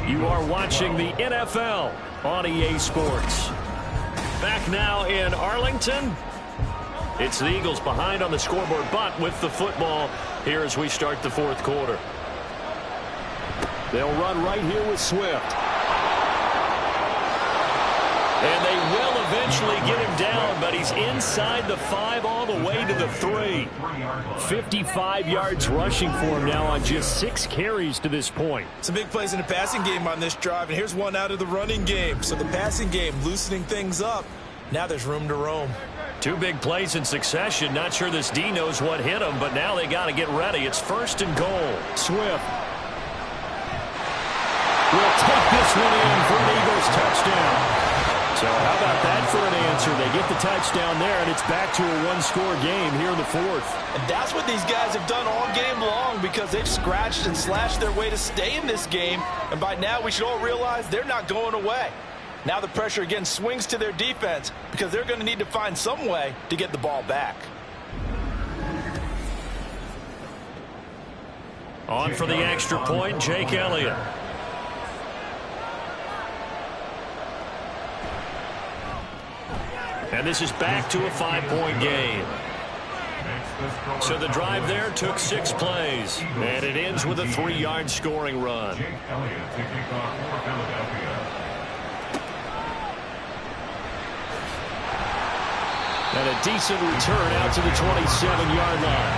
You are watching the NFL on EA Sports. Back now in Arlington. It's the Eagles behind on the scoreboard, but with the football here as we start the fourth quarter. They'll run right here with Swift. And they will eventually get him down, but he's inside the 5 all the way to the 3. 55 yards rushing for him now on just 6 carries to this point. Some big plays in the passing game on this drive, and here's one out of the running game. So the passing game loosening things up. Now there's room to roam. 2 big plays in succession. Not sure this D knows what hit him, but now they got to get ready. It's first and goal. Swift will take this one in for an Eagles touchdown. So how about that for an answer? They get the touchdown there, and it's back to a 1-score game here in the fourth. And that's what these guys have done all game long, because they've scratched and slashed their way to stay in this game. And by now we should all realize they're not going away. Now the pressure again swings to their defense, because they're going to need to find some way to get the ball back. On for the extra point, Jake Elliott. And this is back to a 5-point game. So the drive there took 6 plays, and it ends with a 3-yard scoring run. Jake Elliott to kick off for Philadelphia. And a decent return out to the 27-yard line.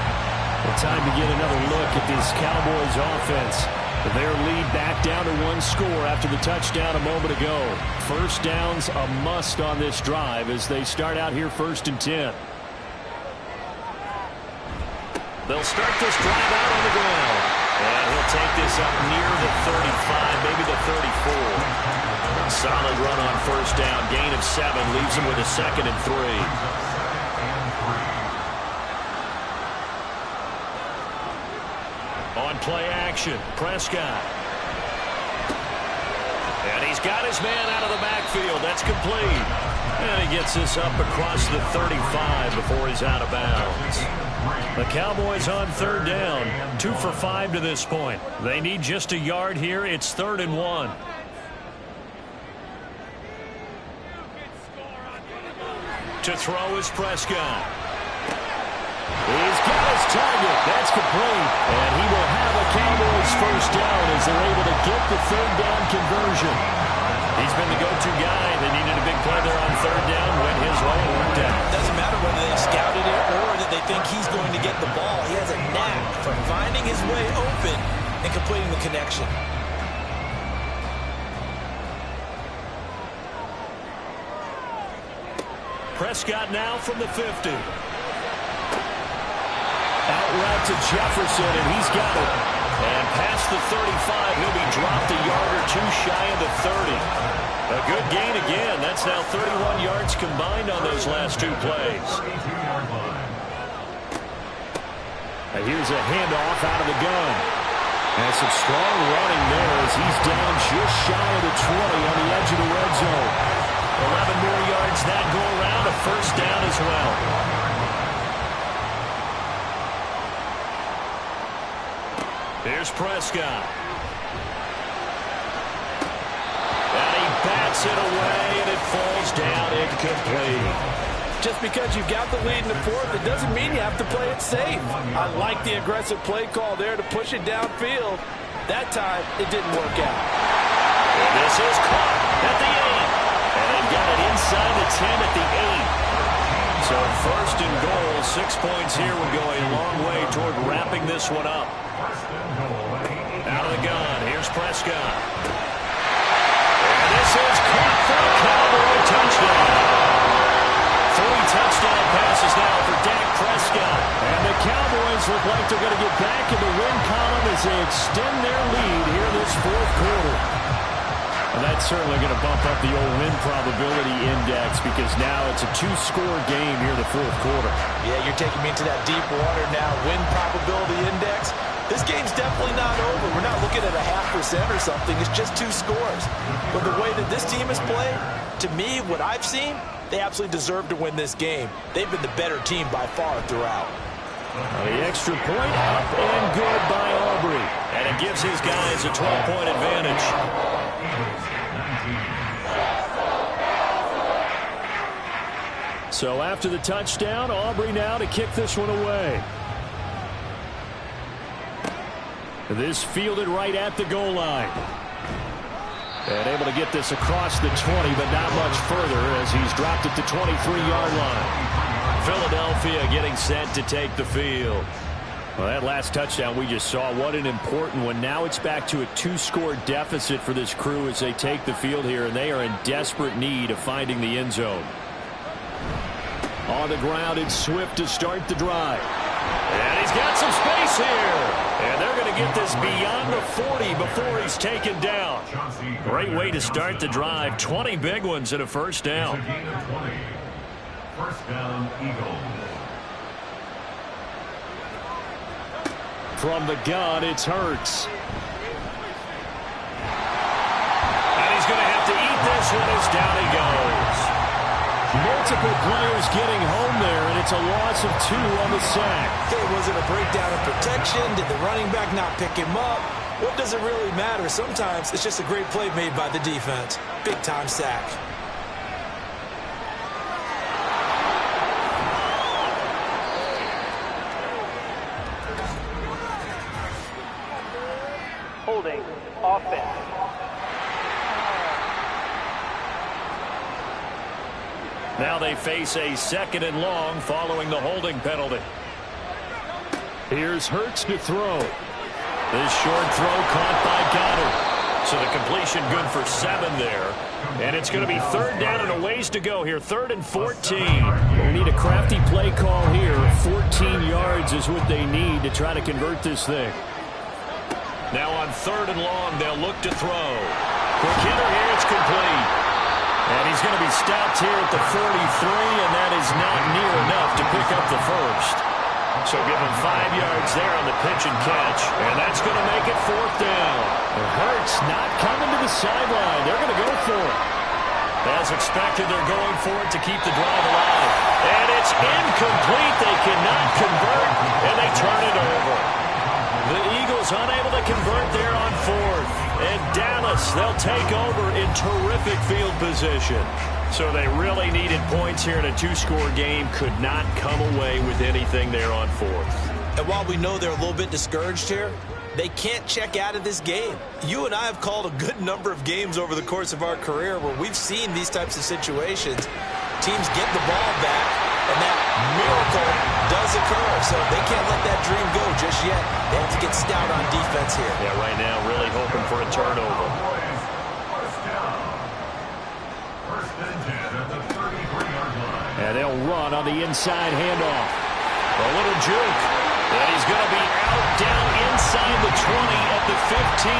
Well, time to get another look at this Cowboys offense. Their lead back down to 1 score after the touchdown a moment ago. First down's a must on this drive as they start out here 1st and 10. They'll start this drive out on the ground. And he'll take this up near the 35, maybe the 34. Solid run on first down. Gain of 7 leaves him with a 2nd and 3. On play action, Prescott. And he's got his man out of the backfield. That's complete. And he gets this up across the 35 before he's out of bounds. The Cowboys on 3rd down. 2 for 5 to this point. They need just a yard here. It's 3rd and 1. To throw is Prescott. He's got his target. That's complete. And he will have a Cowboys first down as they're able to get the third down conversion. He's been the go-to guy. They needed a big play there on third down. Went his way and worked out. Doesn't matter whether they scouted it or that they think he's going to get the ball. He has a knack for finding his way open and completing the connection. Prescott now from the 50. Out route to Jefferson, and he's got it. And past the 35, he'll be dropped a yard or two shy of the 30. A good gain again. That's now 31 yards combined on those last two plays. Now here's a handoff out of the gun. And some strong running there as he's down just shy of the 20 on the edge of the red zone. 11 more yards that go around, a first down as well. Here's Prescott. And he bats it away, and it falls down incomplete. Just because you've got the lead in the fourth, it doesn't mean you have to play it safe. I like the aggressive play call there to push it downfield. That time, it didn't work out. And this is caught at the 8. And they've got it inside the 10 at the 8. So first and goal, 6 points here would go a long way toward wrapping this one up. Out of the gun, here's Prescott. And this is caught for a Cowboy touchdown. 3 touchdown passes now for Dak Prescott. And the Cowboys look like they're going to get back in the win column as they extend their lead here this fourth quarter. And that's certainly going to bump up the old win probability index because now it's a 2-score game here in the fourth quarter. Yeah, you're taking me into that deep water now. Win probability index. This game's definitely not over. We're not looking at a 0.5% or something. It's just 2 scores. But the way that this team has played, to me, what I've seen, they absolutely deserve to win this game. They've been the better team by far throughout. The extra point up and good by Aubrey. And it gives his guys a 12-point advantage. So after the touchdown, Aubrey now to kick this one away. This fielded right at the goal line. And able to get this across the 20, but not much further as he's dropped it to 23-yard line. Philadelphia getting set to take the field. Well, that last touchdown we just saw, what an important one. Now it's back to a 2-score deficit for this crew as they take the field here, and they are in desperate need of finding the end zone. On the ground, it's Swift to start the drive. And he's got some space here. And they're going to get this beyond the 40 before he's taken down. Great way to start the drive. 20 big ones and a first down. First down, Eagles. From the gun, it's Hurts. And he's going to have to eat this one as down he goes. Multiple players getting home there, and it's a loss of 2 on the sack. Hey, was it a breakdown of protection? Did the running back not pick him up? What does it really matter? Sometimes it's just a great play made by the defense. Big-time sack. Holding. Offense. Now they face a 2nd and long following the holding penalty. Here's Hurts to throw. This short throw caught by Goddard. So the completion good for 7 there. And it's going to be 3rd down and a ways to go here. 3rd and 14. We need a crafty play call here. 14 yards is what they need to try to convert this thing. Now on 3rd and long, they'll look to throw. Quick hitter here, it's complete. And he's going to be stopped here at the 43, and that is not near enough to pick up the first. So give him 5 yards there on the pitch and catch, and that's going to make it 4th down. And Hurts not coming to the sideline. They're going to go for it. As expected, they're going for it to keep the drive alive. And it's incomplete. They cannot convert, and they turn it over. The Eagles unable to convert there on 4th. And Dallas, they'll take over in terrific field position. So they really needed points here in a 2-score game. Could not come away with anything there on 4th. And while we know they're a little bit discouraged here, they can't check out of this game. You and I have called a good number of games over the course of our career where we've seen these types of situations. Teams get the ball back, and that miracle does occur. So they can't let that dream go just yet. They have to get stout on defense here. Yeah, right now really hoping for a turnover. And they'll run on the inside handoff. A little juke. And he's going to be out down inside the 20 at the 15.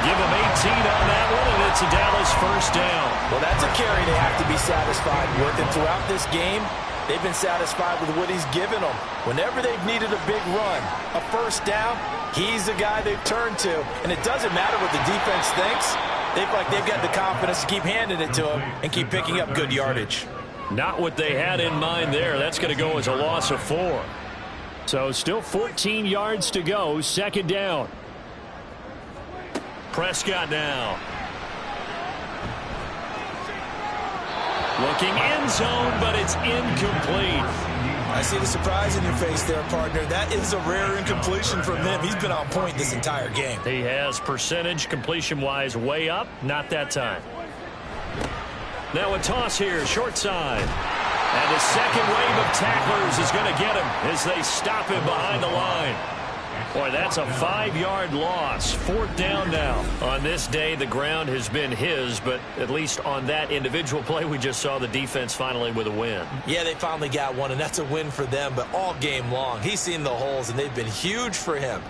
Give him 18 on that one, and it's a Dallas first down. Well, that's a carry they have to be satisfied with. And throughout this game, they've been satisfied with what he's given them. Whenever they've needed a big run, a first down, he's the guy they've turned to. And it doesn't matter what the defense thinks. They feel like they've got the confidence to keep handing it to him and keep picking up good yardage. Not what they had in mind there. That's going to go as a loss of 4. So still 14 yards to go, second down. Prescott now. Looking end zone, but it's incomplete. I see the surprise in your face there, partner. That is a rare incompletion from him. He's been on point this entire game. He has percentage completion-wise way up. Not that time. Now a toss here, short side. And the second wave of tacklers is going to get him as they stop him behind the line. Boy, that's a 5-yard loss. Fourth down now. On this day, the ground has been his, but at least on that individual play, we just saw the defense finally with a win. Yeah, they finally got one, and that's a win for them, but all game long, he's seen the holes, and they've been huge for him.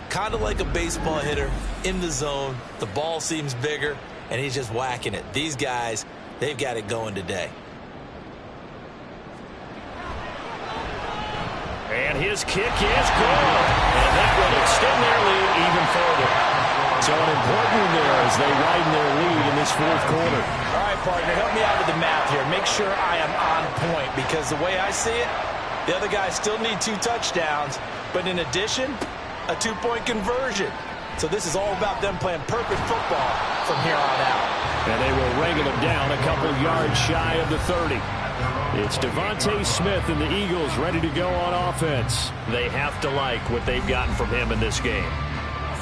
Kind of like a baseball hitter in the zone. The ball seems bigger, and he's just whacking it. These guys, they've got it going today. And his kick is good. And that will extend their lead even further. So an important one there as they widen their lead in this fourth quarter. All right, partner, help me out with the math here. Make sure I am on point because the way I see it, the other guys still need 2 touchdowns, but in addition, a 2-point conversion. So this is all about them playing perfect football from here on out. And they will wrangle them down a couple yards shy of the 30. It's Devontae Smith and the Eagles ready to go on offense. They have to like what they've gotten from him in this game.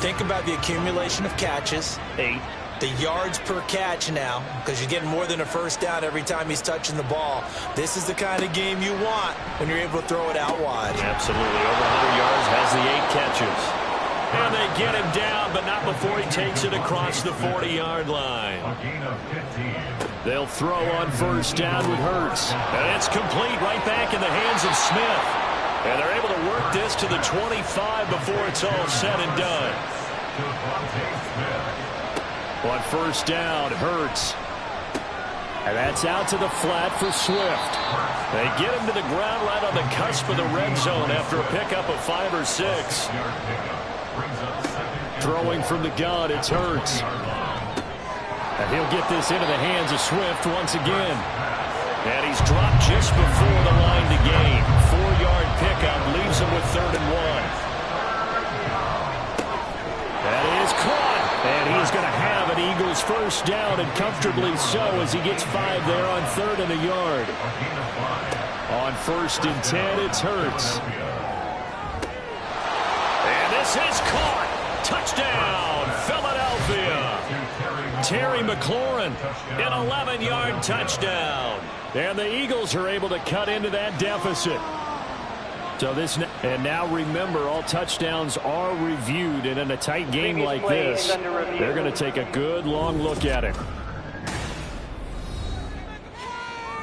Think about the accumulation of catches. 8. The yards per catch now, because you're getting more than a first down every time he's touching the ball. This is the kind of game you want when you're able to throw it out wide. Absolutely. Over 100 yards, has the 8 catches. And they get him down, but not before he takes it across the 40-yard line. They'll throw on first down with Hurts. And it's complete right back in the hands of Smith. And they're able to work this to the 25 before it's all said and done. On first down, Hurts. And that's out to the flat for Swift. They get him to the ground right on the cusp of the red zone after a pickup of 5 or 6. Throwing from the gun, it's Hurts. And he'll get this into the hands of Swift once again. And he's dropped just before the line to gain. 4-yard pickup leaves him with 3rd and 1. That is caught. And he is going to have an Eagles first down, and comfortably so as he gets 5 there on 3rd and a yard. On 1st and 10, it's Hurts. And this is caught. Touchdown, Philadelphia. Terry McLaurin, an 11-yard touchdown. And the Eagles are able to cut into that deficit. So this, and now remember, all touchdowns are reviewed, and in a tight game like this, they're going to take a good long look at it.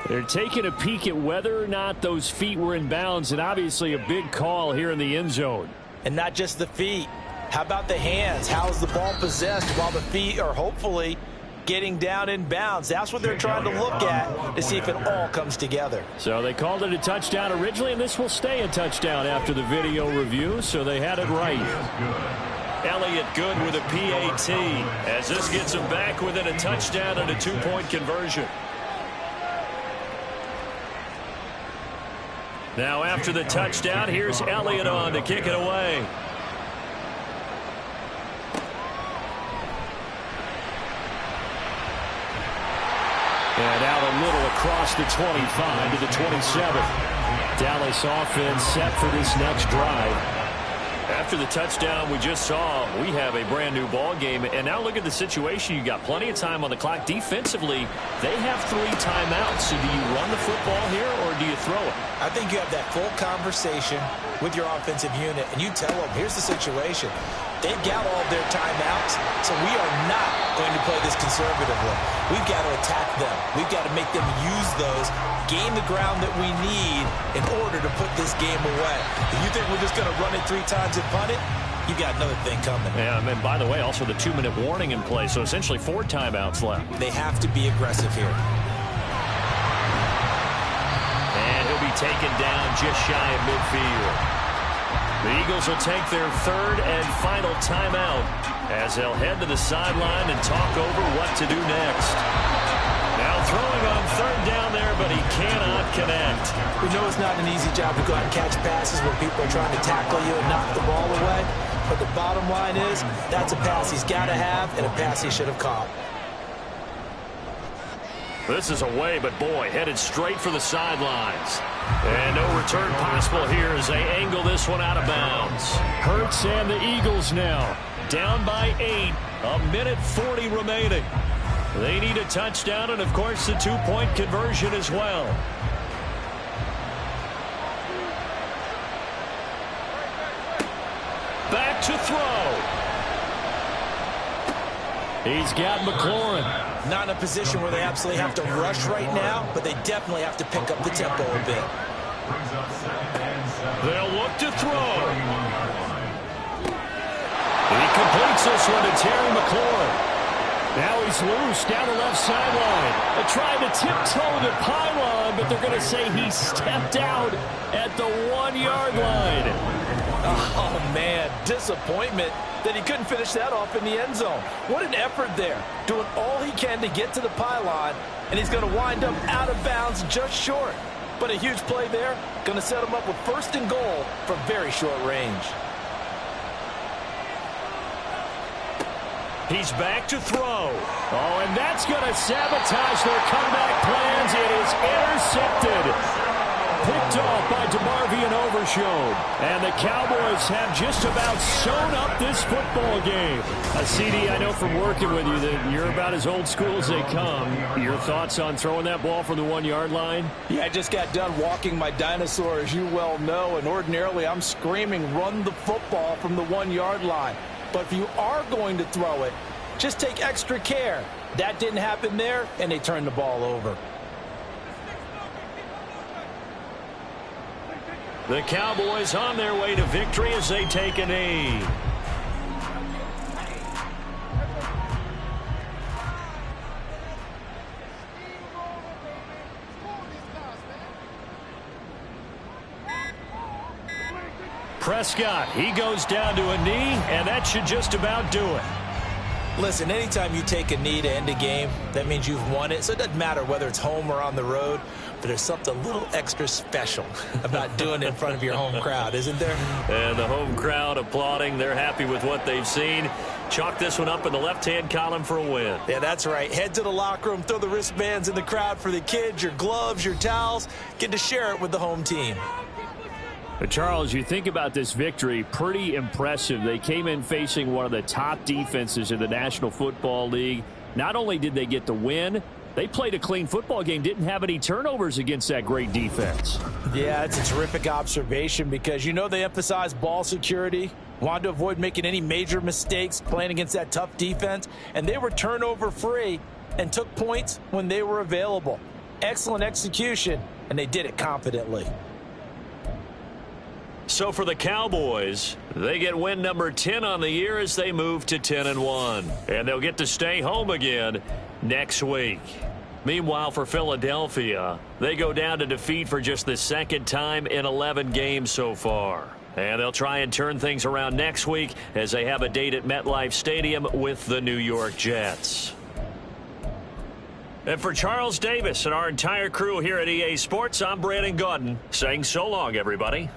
They're taking a peek at whether or not those feet were in bounds, and obviously a big call here in the end zone. And not just the feet. How about the hands? How's the ball possessed while the feet are hopefully getting down in bounds? That's what they're trying to look at to see if it all comes together. So they called it a touchdown originally, and this will stay a touchdown after the video review, so they had it right. Elliott good with a PAT as this gets him back within a touchdown and a 2-point conversion. Now after the touchdown, here's Elliott on to kick it away. And out a little across the 25 to the 27. Dallas offense set for this next drive. After the touchdown we just saw, we have a brand new ball game. And now look at the situation. You got plenty of time on the clock. Defensively, they have 3 timeouts. So do you run the football here or do you throw it? I think you have that full conversation with your offensive unit, and you tell them, here's the situation. They've got all their timeouts, so we are not going to play this conservatively. We've got to attack them. We've got to make them use those, gain the ground that we need in order to put this game away. If you think we're just going to run it 3 times and punt it, you got another thing coming. Yeah, and by the way, also the 2-minute warning in play, so essentially 4 timeouts left. They have to be aggressive here. And he'll be taken down just shy of midfield. The Eagles will take their 3rd and final timeout as they'll head to the sideline and talk over what to do next. Now throwing on 3rd down there, but he cannot connect. We know it's not an easy job to go out and catch passes when people are trying to tackle you and knock the ball away. But the bottom line is, that's a pass he's got to have and a pass he should have caught. This is away, but boy, headed straight for the sidelines. And no return possible here as they angle this one out of bounds. Hurts and the Eagles now down by 8. 1:40 remaining. They need a touchdown and, of course, the 2-point conversion as well. Back to throw. He's got McLaurin. Not in a position where they absolutely have to rush right now, but they definitely have to pick up the tempo a bit. They'll look to throw. He completes this one to Terry McLaurin. Now he's loose down the left sideline. They're trying to tiptoe the pylon, but they're going to say he stepped out at the 1-yard line. Oh, man, disappointment that he couldn't finish that off in the end zone. What an effort there, doing all he can to get to the pylon, and he's going to wind up out of bounds just short. But a huge play there, going to set him up with 1st and goal from very short range. He's back to throw. Oh, and that's going to sabotage their comeback plans. It is intercepted. Picked off by DeMarvion Overshown. And the Cowboys have just about sewn up this football game. CD, I know from working with you that you're about as old school as they come. Your thoughts on throwing that ball from the 1-yard line? Yeah, I just got done walking my dinosaur, as you well know, and ordinarily I'm screaming, run the football from the 1-yard line. But if you are going to throw it, just take extra care. That didn't happen there, and they turned the ball over. The Cowboys on their way to victory as they take a knee. Prescott, he goes down to a knee, and that should just about do it. Listen, anytime you take a knee to end a game, that means you've won it. So it doesn't matter whether it's home or on the road, but there's something a little extra special about doing it in front of your home crowd, isn't there? And the home crowd applauding. They're happy with what they've seen. Chalk this one up in the left-hand column for a win. Yeah, that's right. Head to the locker room, throw the wristbands in the crowd for the kids, your gloves, your towels. Get to share it with the home team. But Charles, you think about this victory, pretty impressive. They came in facing one of the top defenses in the National Football League. Not only did they get the win, they played a clean football game, didn't have any turnovers against that great defense. Yeah, it's a terrific observation because, you know, they emphasize ball security, wanted to avoid making any major mistakes playing against that tough defense, and they were turnover-free and took points when they were available. Excellent execution, and they did it confidently. So for the Cowboys, they get win number 10 on the year as they move to 10-1. And they'll get to stay home again next week. Meanwhile, for Philadelphia, they go down to defeat for just the 2nd time in 11 games so far. And they'll try and turn things around next week as they have a date at MetLife Stadium with the New York Jets. And for Charles Davis and our entire crew here at EA Sports, I'm Brandon Gaudin saying so long, everybody.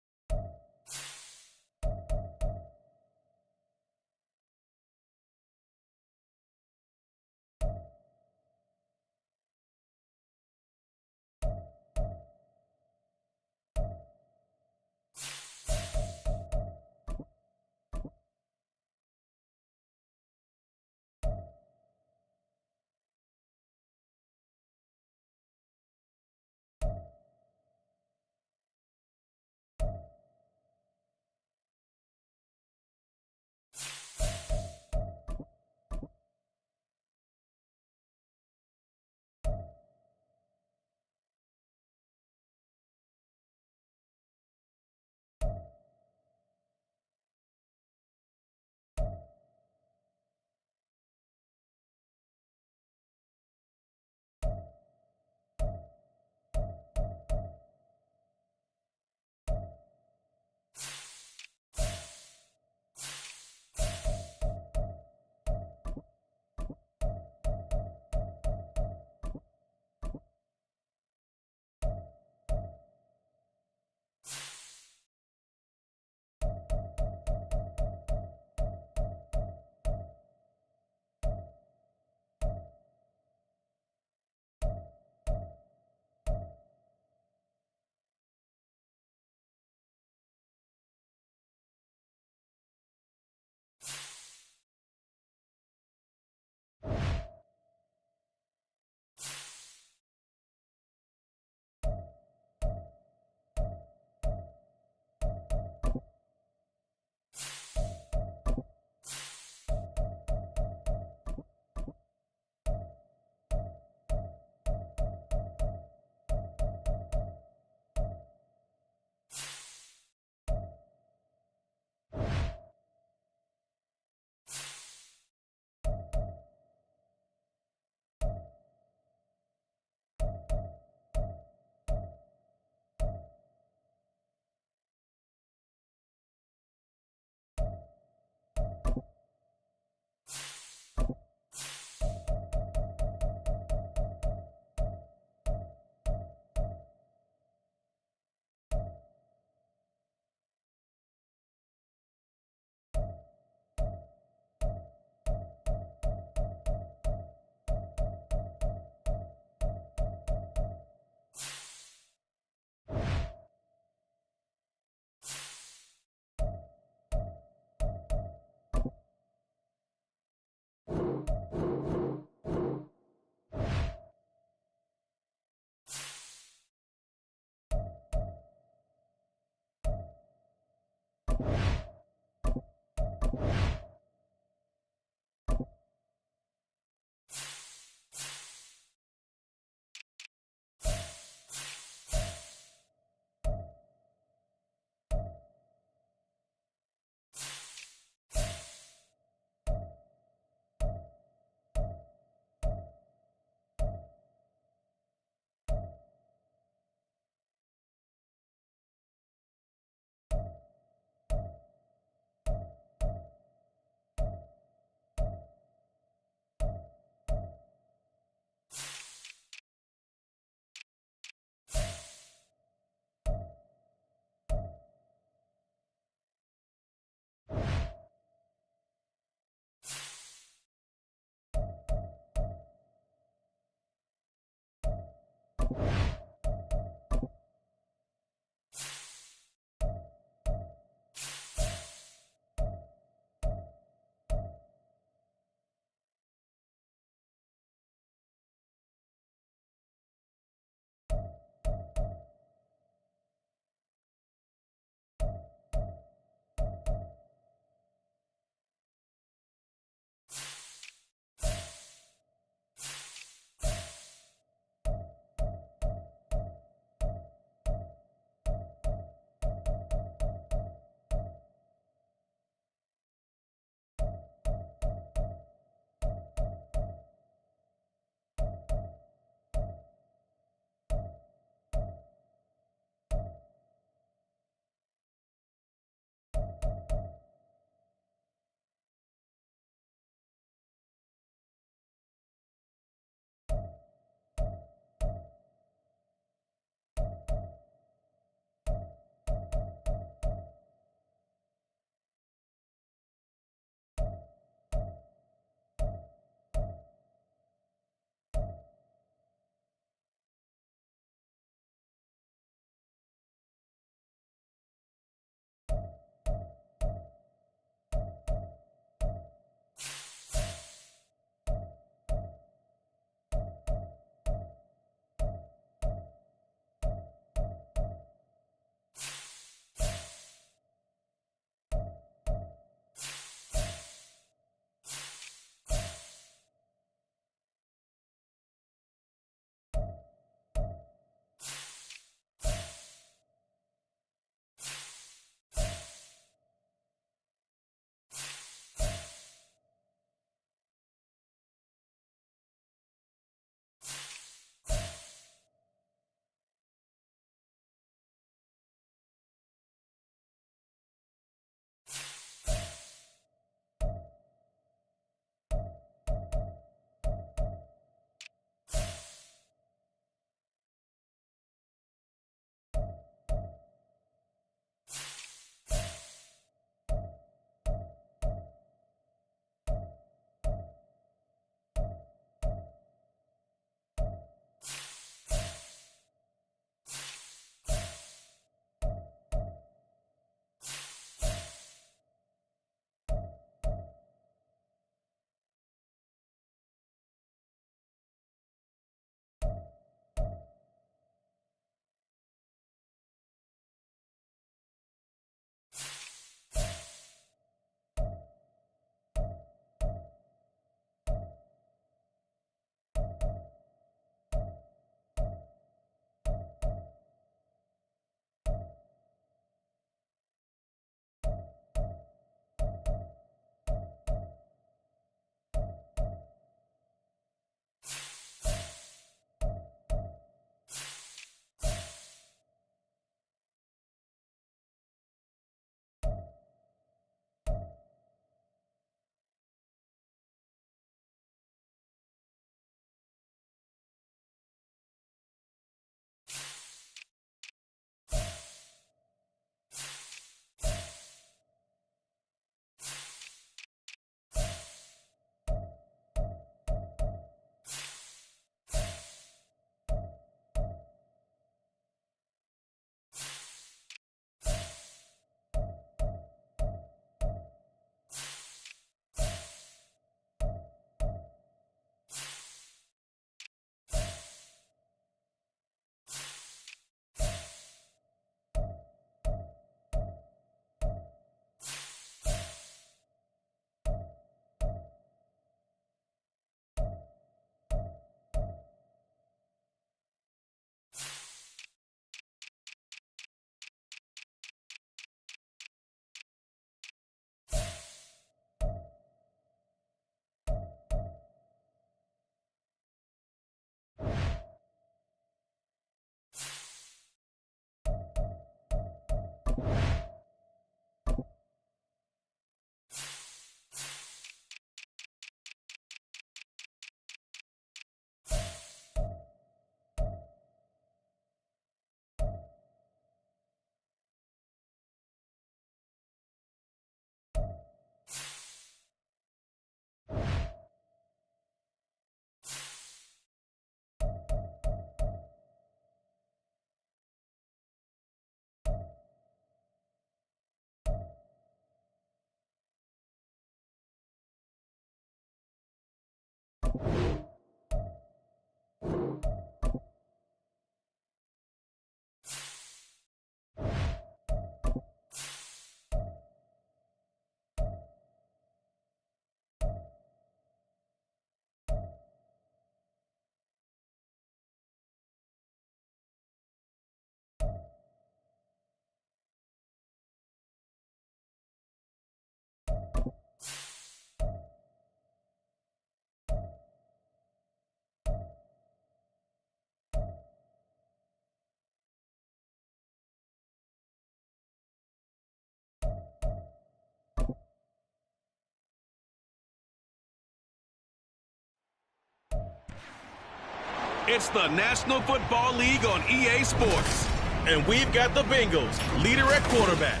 It's the National Football League on EA Sports. And we've got the Bengals, leader at quarterback.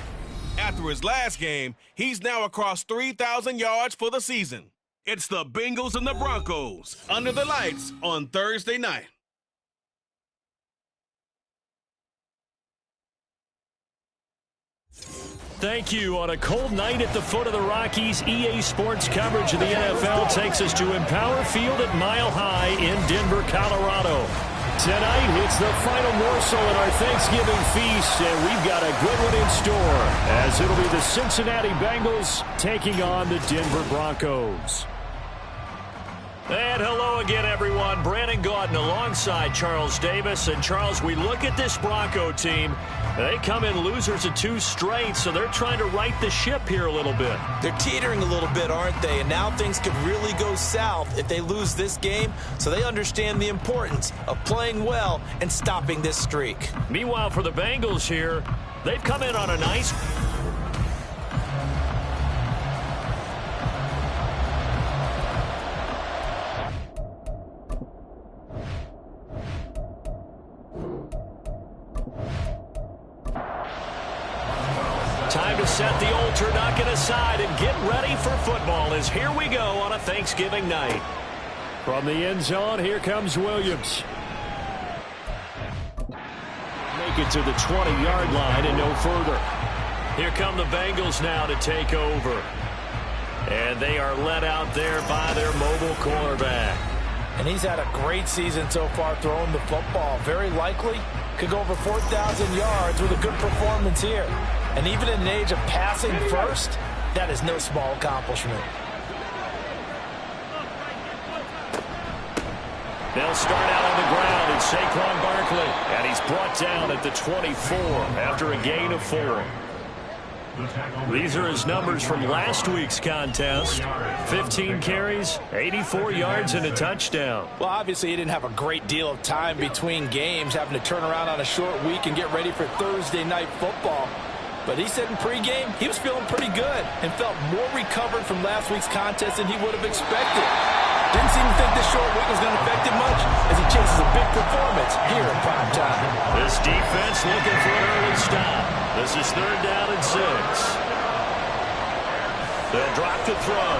After his last game, he's now across 3,000 yards for the season. It's the Bengals and the Broncos under the lights on Thursday night. Thank you. On a cold night at the foot of the Rockies, EA Sports coverage of the NFL takes us to Empower Field at Mile High in Denver, Colorado. Tonight, it's the final morsel in our Thanksgiving feast, and we've got a good one in store, as it'll be the Cincinnati Bengals taking on the Denver Broncos. And hello again, everyone. Brandon Gaudin alongside Charles Davis. And, Charles, we look at this Bronco team. They come in losers of 2 straight, so they're trying to right the ship here a little bit. They're teetering a little bit, aren't they? And now things could really go south if they lose this game, so they understand the importance of playing well and stopping this streak. Meanwhile, for the Bengals here, they've come in on a nice... Time to set the old turducken aside and get ready for football as here we go on a Thanksgiving night. From the end zone, here comes Williams. Make it to the 20-yard line and no further. Here come the Bengals now to take over. And they are led out there by their mobile quarterback. And he's had a great season so far throwing the football. Very likely could go over 4,000 yards with a good performance here. And even in an age of passing first, that is no small accomplishment. They'll start out on the ground. It's Saquon Barkley. And he's brought down at the 24 after a gain of 4. These are his numbers from last week's contest. 15 carries, 84 yards, and a touchdown. Well, obviously, he didn't have a great deal of time between games, having to turn around on a short week and get ready for Thursday night football. But he said in pregame he was feeling pretty good and felt more recovered from last week's contest than he would have expected. Didn't seem to think this short week was going to affect him much as he chases a big performance here in prime time. This defense looking for an early stop. This is 3rd down and 6. They'll drop the throw.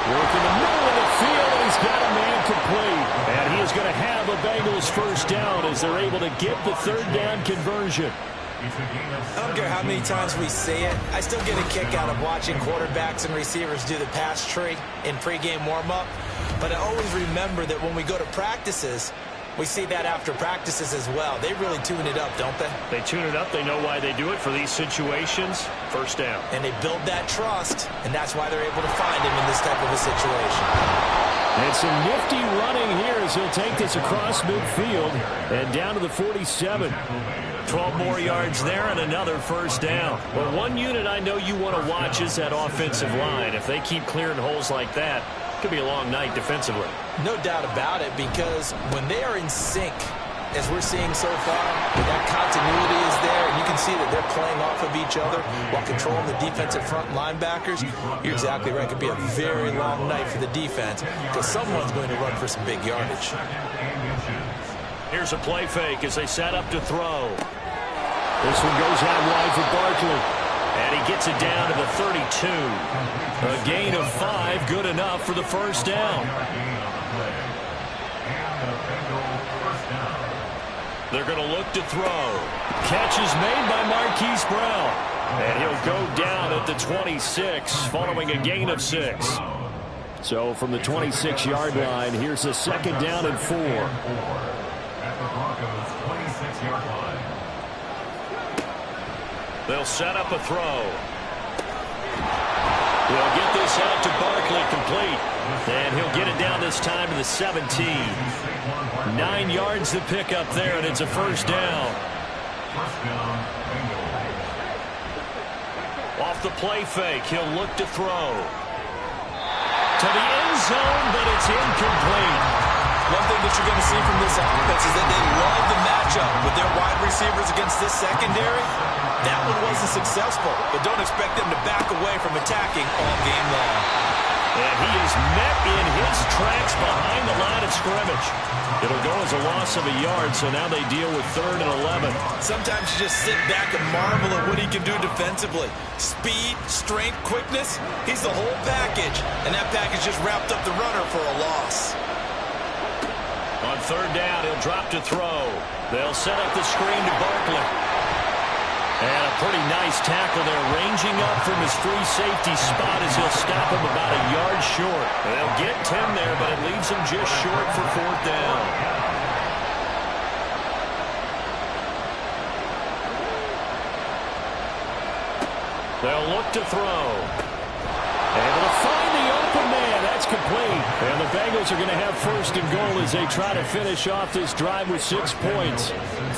Work in the middle of the field, and he's got a man complete. And he is going to have a Bengals first down as they're able to get the 3rd down conversion. I don't care how many times we say it, I still get a kick out of watching quarterbacks and receivers do the pass tree in pregame warm-up. But I always remember that when we go to practices, we see that after practices as well. They really tune it up, don't they? They tune it up. They know why they do it for these situations. First down. And they build that trust, and that's why they're able to find him in this type of a situation. And some nifty running here as he'll take this across midfield and down to the 47. 12 more yards there and another first down. Well, one unit I know you want to watch is that offensive line. If they keep clearing holes like that, it could be a long night defensively. No doubt about it, because when they are in sync, as we're seeing so far, that continuity is there, and you can see that they're playing off of each other while controlling the defensive front linebackers. You're exactly right. It could be a very long night for the defense because someone's going to run for some big yardage. Here's a play fake as they set up to throw. This one goes out wide for Barkley. And he gets it down to the 32. A gain of 5, good enough for the first down. They're going to look to throw. Catch is made by Marquise Brown. And he'll go down at the 26 following a gain of 6. So from the 26-yard line, here's a 2nd down and 4. At the Broncos' 26-yard line. They'll set up a throw. They'll get this out to Barkley complete. And he'll get it down this time to the 17. 9 yards to pick up there, and it's a first down. Off the play fake, he'll look to throw. To the end zone, but it's incomplete. One thing that you're going to see from this offense is that they love the matchup with their wide receivers against this secondary. That one wasn't successful, but don't expect them to back away from attacking all game long. And he is met in his tracks behind the line of scrimmage. It'll go as a loss of a yard, so now they deal with 3rd and 11. Sometimes you just sit back and marvel at what he can do defensively. Speed, strength, quickness, he's the whole package. And that package just wrapped up the runner for a loss. On 3rd down, he'll drop to throw. They'll set up the screen to Barkley. And a pretty nice tackle there, ranging up from his free safety spot as he'll stop him about a yard short. They'll get 10 there, but it leaves him just short for 4th down. They'll look to throw. Able to find the open man. That's complete. And the Bengals are going to have 1st and goal as they try to finish off this drive with 6 points.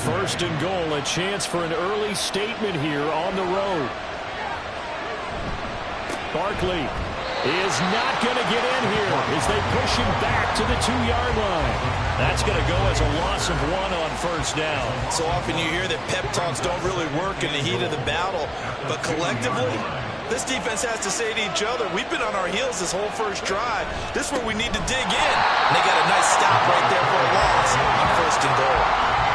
1st and goal, a chance for an early statement here on the road. Barkley is not going to get in here as they push him back to the 2-yard line. That's going to go as a loss of 1 on 1st down. So often you hear that pep talks don't really work in the heat of the battle, but collectively, this defense has to say to each other, we've been on our heels this whole first drive. This is where we need to dig in. And they got a nice stop right there for a loss on 1st and goal.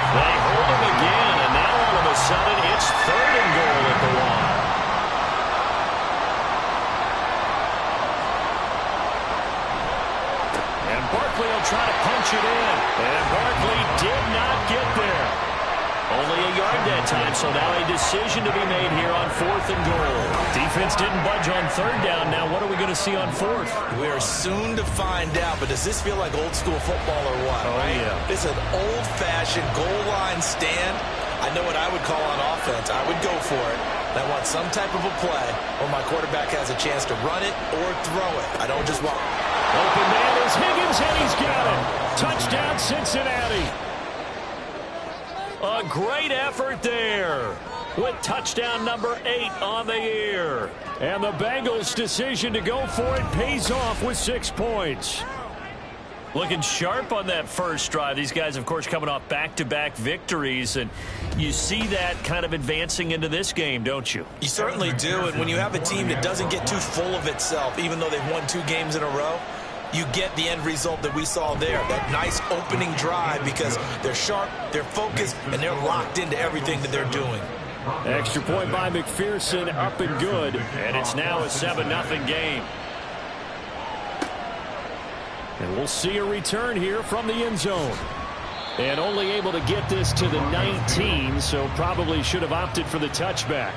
They hold him again, and now all of a sudden it's 3rd and goal at the line. And Barkley will try to punch it in. And Barkley did not get there. Only a yard that time, so now a decision to be made here on 4th and goal. Defense didn't budge on 3rd down. Now what are we going to see on 4th? We are soon to find out, but does this feel like old school football or what? Oh, right? yeah. It's an old-fashioned goal line stand. I know what I would call on offense. I would go for it. And I want some type of a play where my quarterback has a chance to run it or throw it. I don't just want... Open man is Higgins, and he's got it. Touchdown, Cincinnati. A great effort there with touchdown number 8 on the year. And the Bengals' decision to go for it pays off with 6 points. Looking sharp on that first drive. These guys, of course, coming off back-to-back victories, and you see that kind of advancing into this game, don't you? You certainly do, and when you have a team that doesn't get too full of itself, even though they've won 2 games in a row, you get the end result that we saw there, that nice opening drive, because they're sharp, they're focused, and they're locked into everything that they're doing. Extra point by McPherson, up and good, and it's now a 7-0 game. And we'll see a return here from the end zone. And only able to get this to the 19, so probably should have opted for the touchback.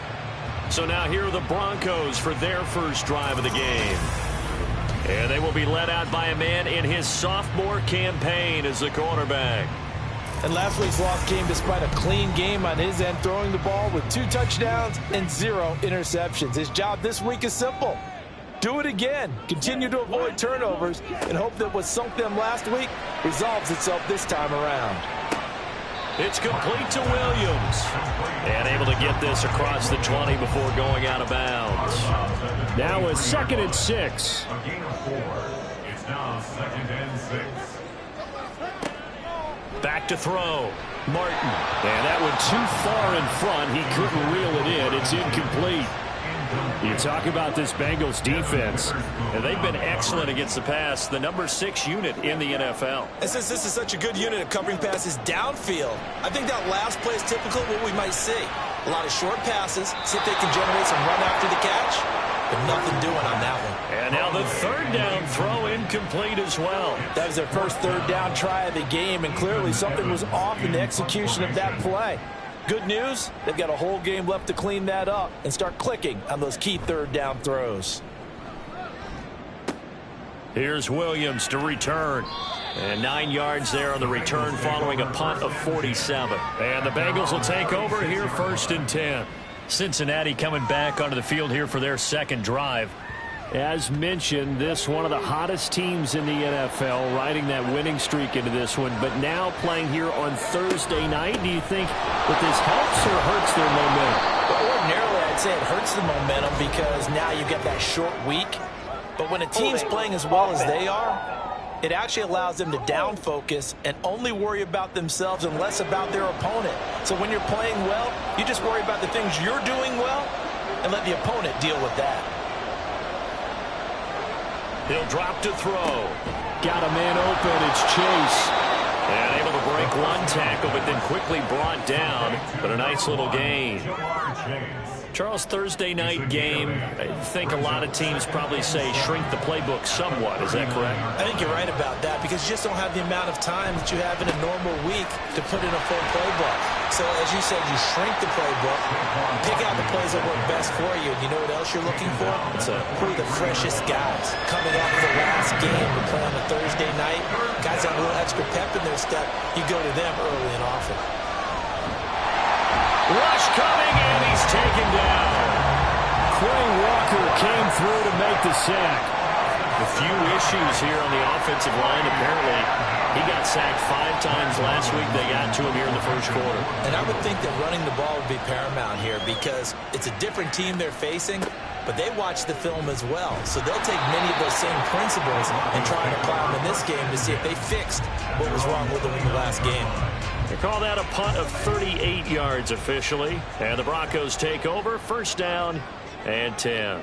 So now here are the Broncos for their first drive of the game. And they will be led out by a man in his sophomore campaign as the quarterback. And last week's loss came despite a clean game on his end, throwing the ball with 2 touchdowns and 0 interceptions. His job this week is simple. Do it again. Continue to avoid turnovers and hope that what sunk them last week resolves itself this time around. It's complete to Williams. And able to get this across the 20 before going out of bounds. Now a 2nd and 6. A gain of 4. It's now 2nd and 6. Back to throw. Martin. And that one too far in front. He couldn't reel it in. It's incomplete. You talk about this Bengals defense, and they've been excellent against the pass, the number 6 unit in the NFL. And since this is such a good unit at covering passes downfield, I think that last play is typical of what we might see. A lot of short passes, see if they can generate some run after the catch, but nothing doing on that one. And now the 3rd down throw incomplete as well. That was their first 3rd down try of the game, and clearly something was off in the execution of that play. Good news, they've got a whole game left to clean that up and start clicking on those key 3rd down throws. Here's Williams to return. And 9 yards there on the return following a punt of 47. And the Bengals will take over here 1st and 10. Cincinnati coming back onto the field here for their 2nd drive. As mentioned, this one of the hottest teams in the NFL, riding that winning streak into this one, but now playing here on Thursday night. Do you think that this helps or hurts their momentum? Well, ordinarily, I'd say it hurts the momentum because now you get that short week. But when a team's playing as well as they are, it actually allows them to down focus and only worry about themselves and less about their opponent. So when you're playing well, you just worry about the things you're doing well and let the opponent deal with that. He'll drop to throw. Got a man open. It's Chase. And able to break one tackle, but then quickly brought down. But a nice little gain. Charles, Thursday night game, I think a lot of teams probably say shrink the playbook somewhat. Is that correct? I think you're right about that because you just don't have the amount of time that you have in a normal week to put in a full playbook. So, as you said, you shrink the playbook, pick out the plays that work best for you. And you know what else you're looking for? Who are the freshest guys coming off of the last game to play on a Thursday night? Guys have a little extra pep in their step. You go to them early and often. Rush coming, and he's taken down. Quay Walker came through to make the sack. A few issues here on the offensive line. Apparently, he got sacked 5 times last week. They got to him here in the first quarter. And I would think that running the ball would be paramount here because it's a different team they're facing, but they watch the film as well. So they'll take many of those same principles and try and apply them in this game to see if they fixed what was wrong with them in the last game. They call that a punt of 38 yards officially. And the Broncos take over. First down and 10.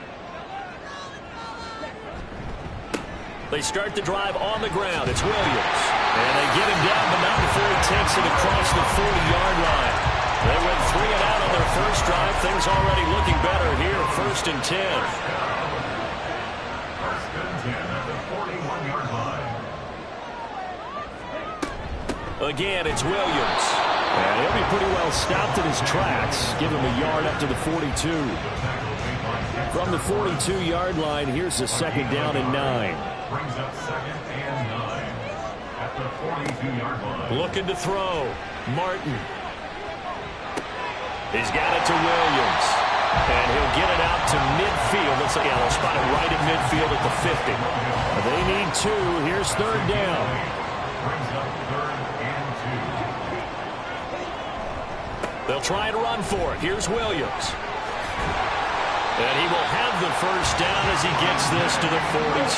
They start the drive on the ground. It's Williams. And they get him down, but not before he takes it across the 40-yard line. They went 3 and out on their first drive. Things already looking better here. First and 10. First and 10 at the 41-yard line. Again, it's Williams. And he'll be pretty well stopped in his tracks. Give him a yard up to the 42. From the 42-yard line, here's the second down and 9. Brings up second and 9 at the 42-yard line. Looking to throw. Martin. He's got it to Williams. And he'll get it out to midfield. Let's say, yeah, they'll spot it right at midfield at the 50. They need 2. Here's third down. Brings up third and 2. They'll try and run for it. Here's Williams. And he will have the first down as he gets this to the 47.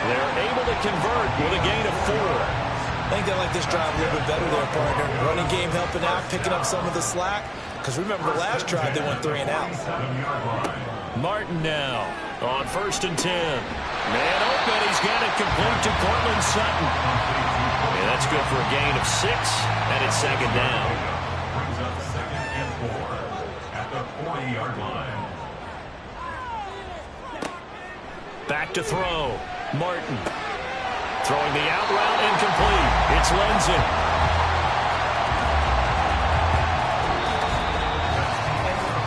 They're able to convert with a gain of 4. I think they like this drive a little bit better there, partner. Running game helping out, picking up some of the slack. Because remember, the last drive they went 3 and out. Martin now on first and 10. Man open. He's got it complete to Cortland Sutton. Yeah, that's good for a gain of 6, and it's second down. Brings up second and 4 at the 40-yard line. Back to throw. Martin. Throwing the out route incomplete. It's Lindsay.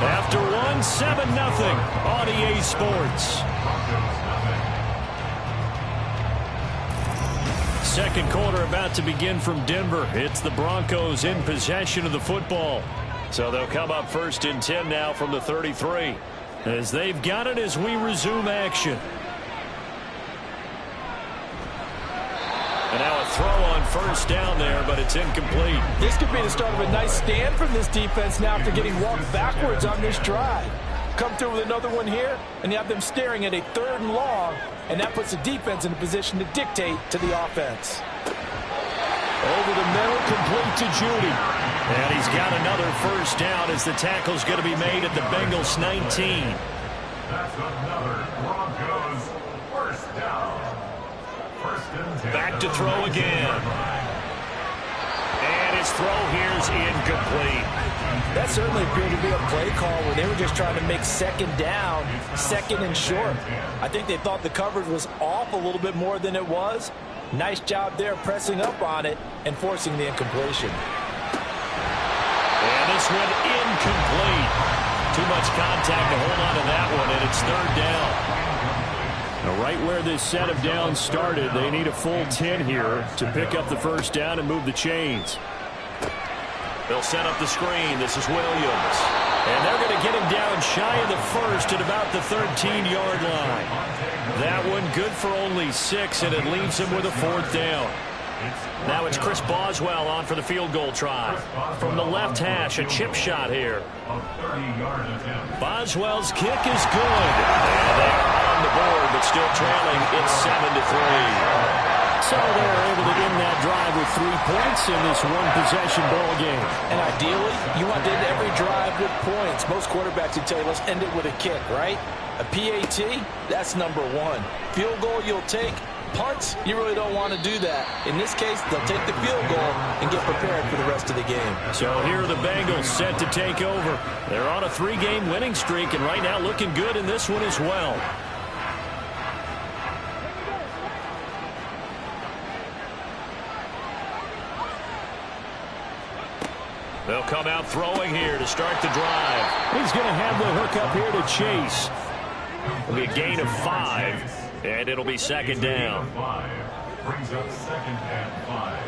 After 1, 7-0 on EA Sports. Second quarter about to begin from Denver. It's the Broncos in possession of the football. So they'll come up first and 10 now from the 33. As they've got it as we resume action. And now a throw on first down there, but it's incomplete. This could be the start of a nice stand from this defense now after getting walked backwards on this drive. Come through with another one here, and you have them staring at a 3rd and long, and that puts the defense in a position to dictate to the offense. Over the middle, complete to Judy. And he's got another first down as the tackle's going to be made at the Bengals 19. That's another Broncos first down. First and 10. Back to throw again. And his throw here's incomplete. That certainly appeared to be a play call where they were just trying to make second down, second and short. I think they thought the coverage was off a little bit more than it was. Nice job there pressing up on it and forcing the incompletion. And this one incomplete. Too much contact to hold on to that one, and it's 3rd down. Now, right where this set of downs started, they need a full 10 here to pick up the first down and move the chains. They'll set up the screen. This is Williams. And they're going to get him down shy of the first at about the 13-yard line. That one good for only 6, and it leaves him with a 4th down. Now it's Chris Boswell on for the field goal try. From the left hash, a chip shot here. Boswell's kick is good. And they are on the board, but still trailing. It's 7-3. So they're able to end that drive with 3 points in this one-possession ball game. And ideally, you want to end every drive with points. Most quarterbacks would tell you, let's end it with a kick, right? A PAT, that's number one. Field goal you'll take. Punts, you really don't want to do that. In this case, they'll take the field goal and get prepared for the rest of the game. So here are the Bengals set to take over. They're on a 3-game winning streak, and right now looking good in this one as well. They'll come out throwing here to start the drive. He's going to have the hook up here to Chase. It'll be a gain of 5. And it'll be second down. Brings up 2nd and 5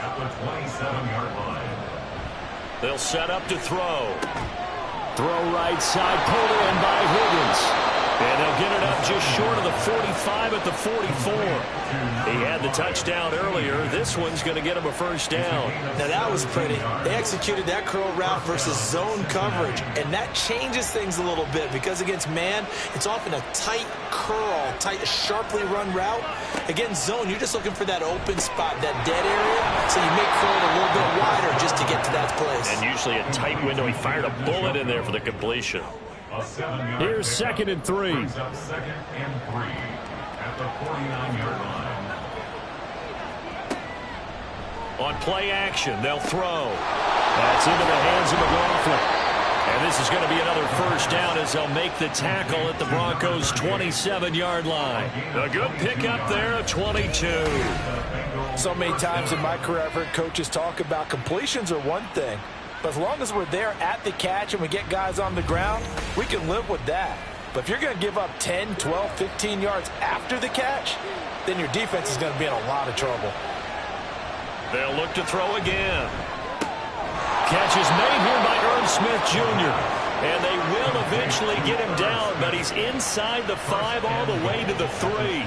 at the 27-yard line. They'll set up to throw. Throw right side, pulled in by Higgins. And they'll get it up just short of the 45 at the 44. He had the touchdown earlier. This one's going to get him a first down. Now that was pretty. They executed that curl route versus zone coverage, and that changes things a little bit because against man, it's often a tight curl, sharply run route. Against zone, you're just looking for that open spot, that dead area, so you make curl a little bit wider just to get to that place. And usually a tight window. He fired a bullet in there for the completion. Here's 2nd and 3. Brings up 2nd and 3 at the 49-yard line. On play action, they'll throw. That's into the hands of McLaughlin. And this is going to be another first down as they'll make the tackle at the Broncos' 27-yard line. A good pickup there at 22. So many times in my career, I've heard coaches talk about completions are one thing. But as long as we're there at the catch and we get guys on the ground, we can live with that. But if you're going to give up 10, 12, 15 yards after the catch, then your defense is going to be in a lot of trouble. They'll look to throw again. Catch is made here by Irv Smith Jr. And they will eventually get him down, but he's inside the 5 all the way to the 3.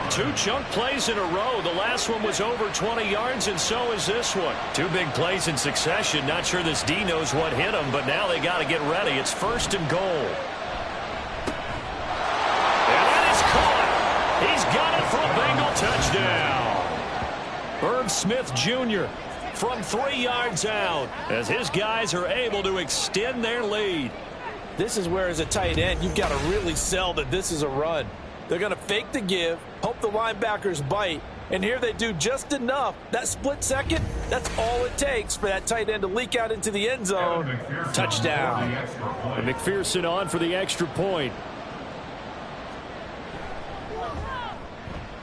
2 chunk plays in a row. The last one was over 20 yards, and so is this one. 2 big plays in succession. Not sure this D knows what hit him, but now they got to get ready. It's 1st and goal. And that is caught. He's got it for a Bengal touchdown. Irv Smith Jr. from 3 yards out as his guys are able to extend their lead. This is where, as a tight end, you've got to really sell that this is a run. They're going to fake the give, hope the linebackers bite, and here they do just enough. That split second, that's all it takes for that tight end to leak out into the end zone. Touchdown. And McPherson on for the extra point.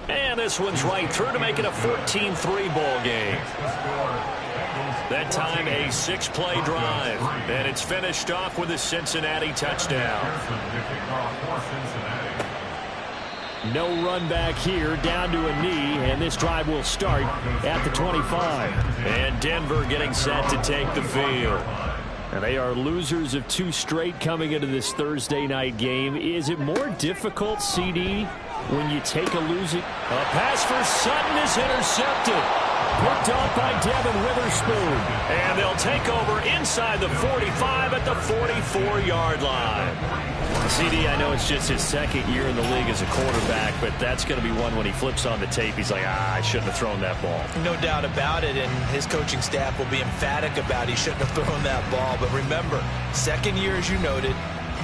And this one's right through to make it a 14-3 ball game. That time a 6-play drive. And it's finished off with a Cincinnati touchdown. No run back here, down to a knee, and this drive will start at the 25. And Denver getting set to take the field. And they are losers of 2 straight coming into this Thursday night game. Is it more difficult, CD, when you take a losing? A pass for Sutton is intercepted. Picked off by Devin Witherspoon. And they'll take over inside the 45 at the 44-yard line. CD, I know it's just his 2nd year in the league as a quarterback, but that's going to be one when he flips on the tape, he's like, I shouldn't have thrown that ball. No doubt about it, and his coaching staff will be emphatic about he shouldn't have thrown that ball. But remember, 2nd year, as you noted,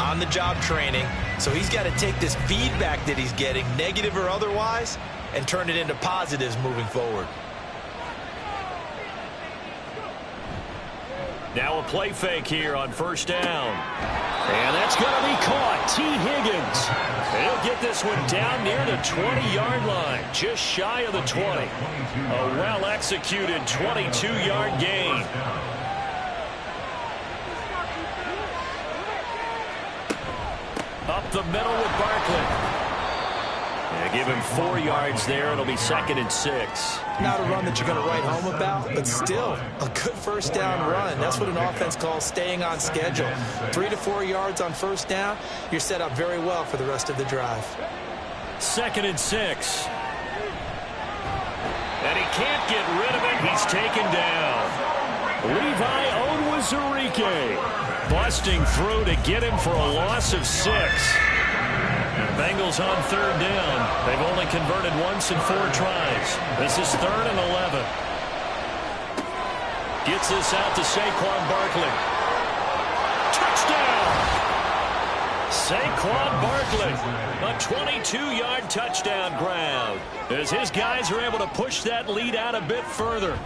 on-the-job training, so he's got to take this feedback that he's getting, negative or otherwise, and turn it into positives moving forward. Now a play fake here on 1st down. And that's going to be caught. T. Higgins. He'll get this one down near the 20-yard line, just shy of the 20. A well-executed 22-yard gain. Up the middle with Barkley. Yeah, give him 4 yards there. It'll be 2nd and 6. Not a run that you're going to write home about, but still a good 1st down run. That's what an offense calls staying on schedule. 3 to 4 yards on 1st down, you're set up very well for the rest of the drive. 2nd and 6. And he can't get rid of it. He's taken down. Levi Onwuzurike busting through to get him for a loss of 6. Bengals on third down. They've only converted once in 4 tries. This is 3rd and 11. Gets this out to Saquon Barkley. Touchdown! Saquon Barkley, a 22-yard touchdown grab, as his guys are able to push that lead out a bit further.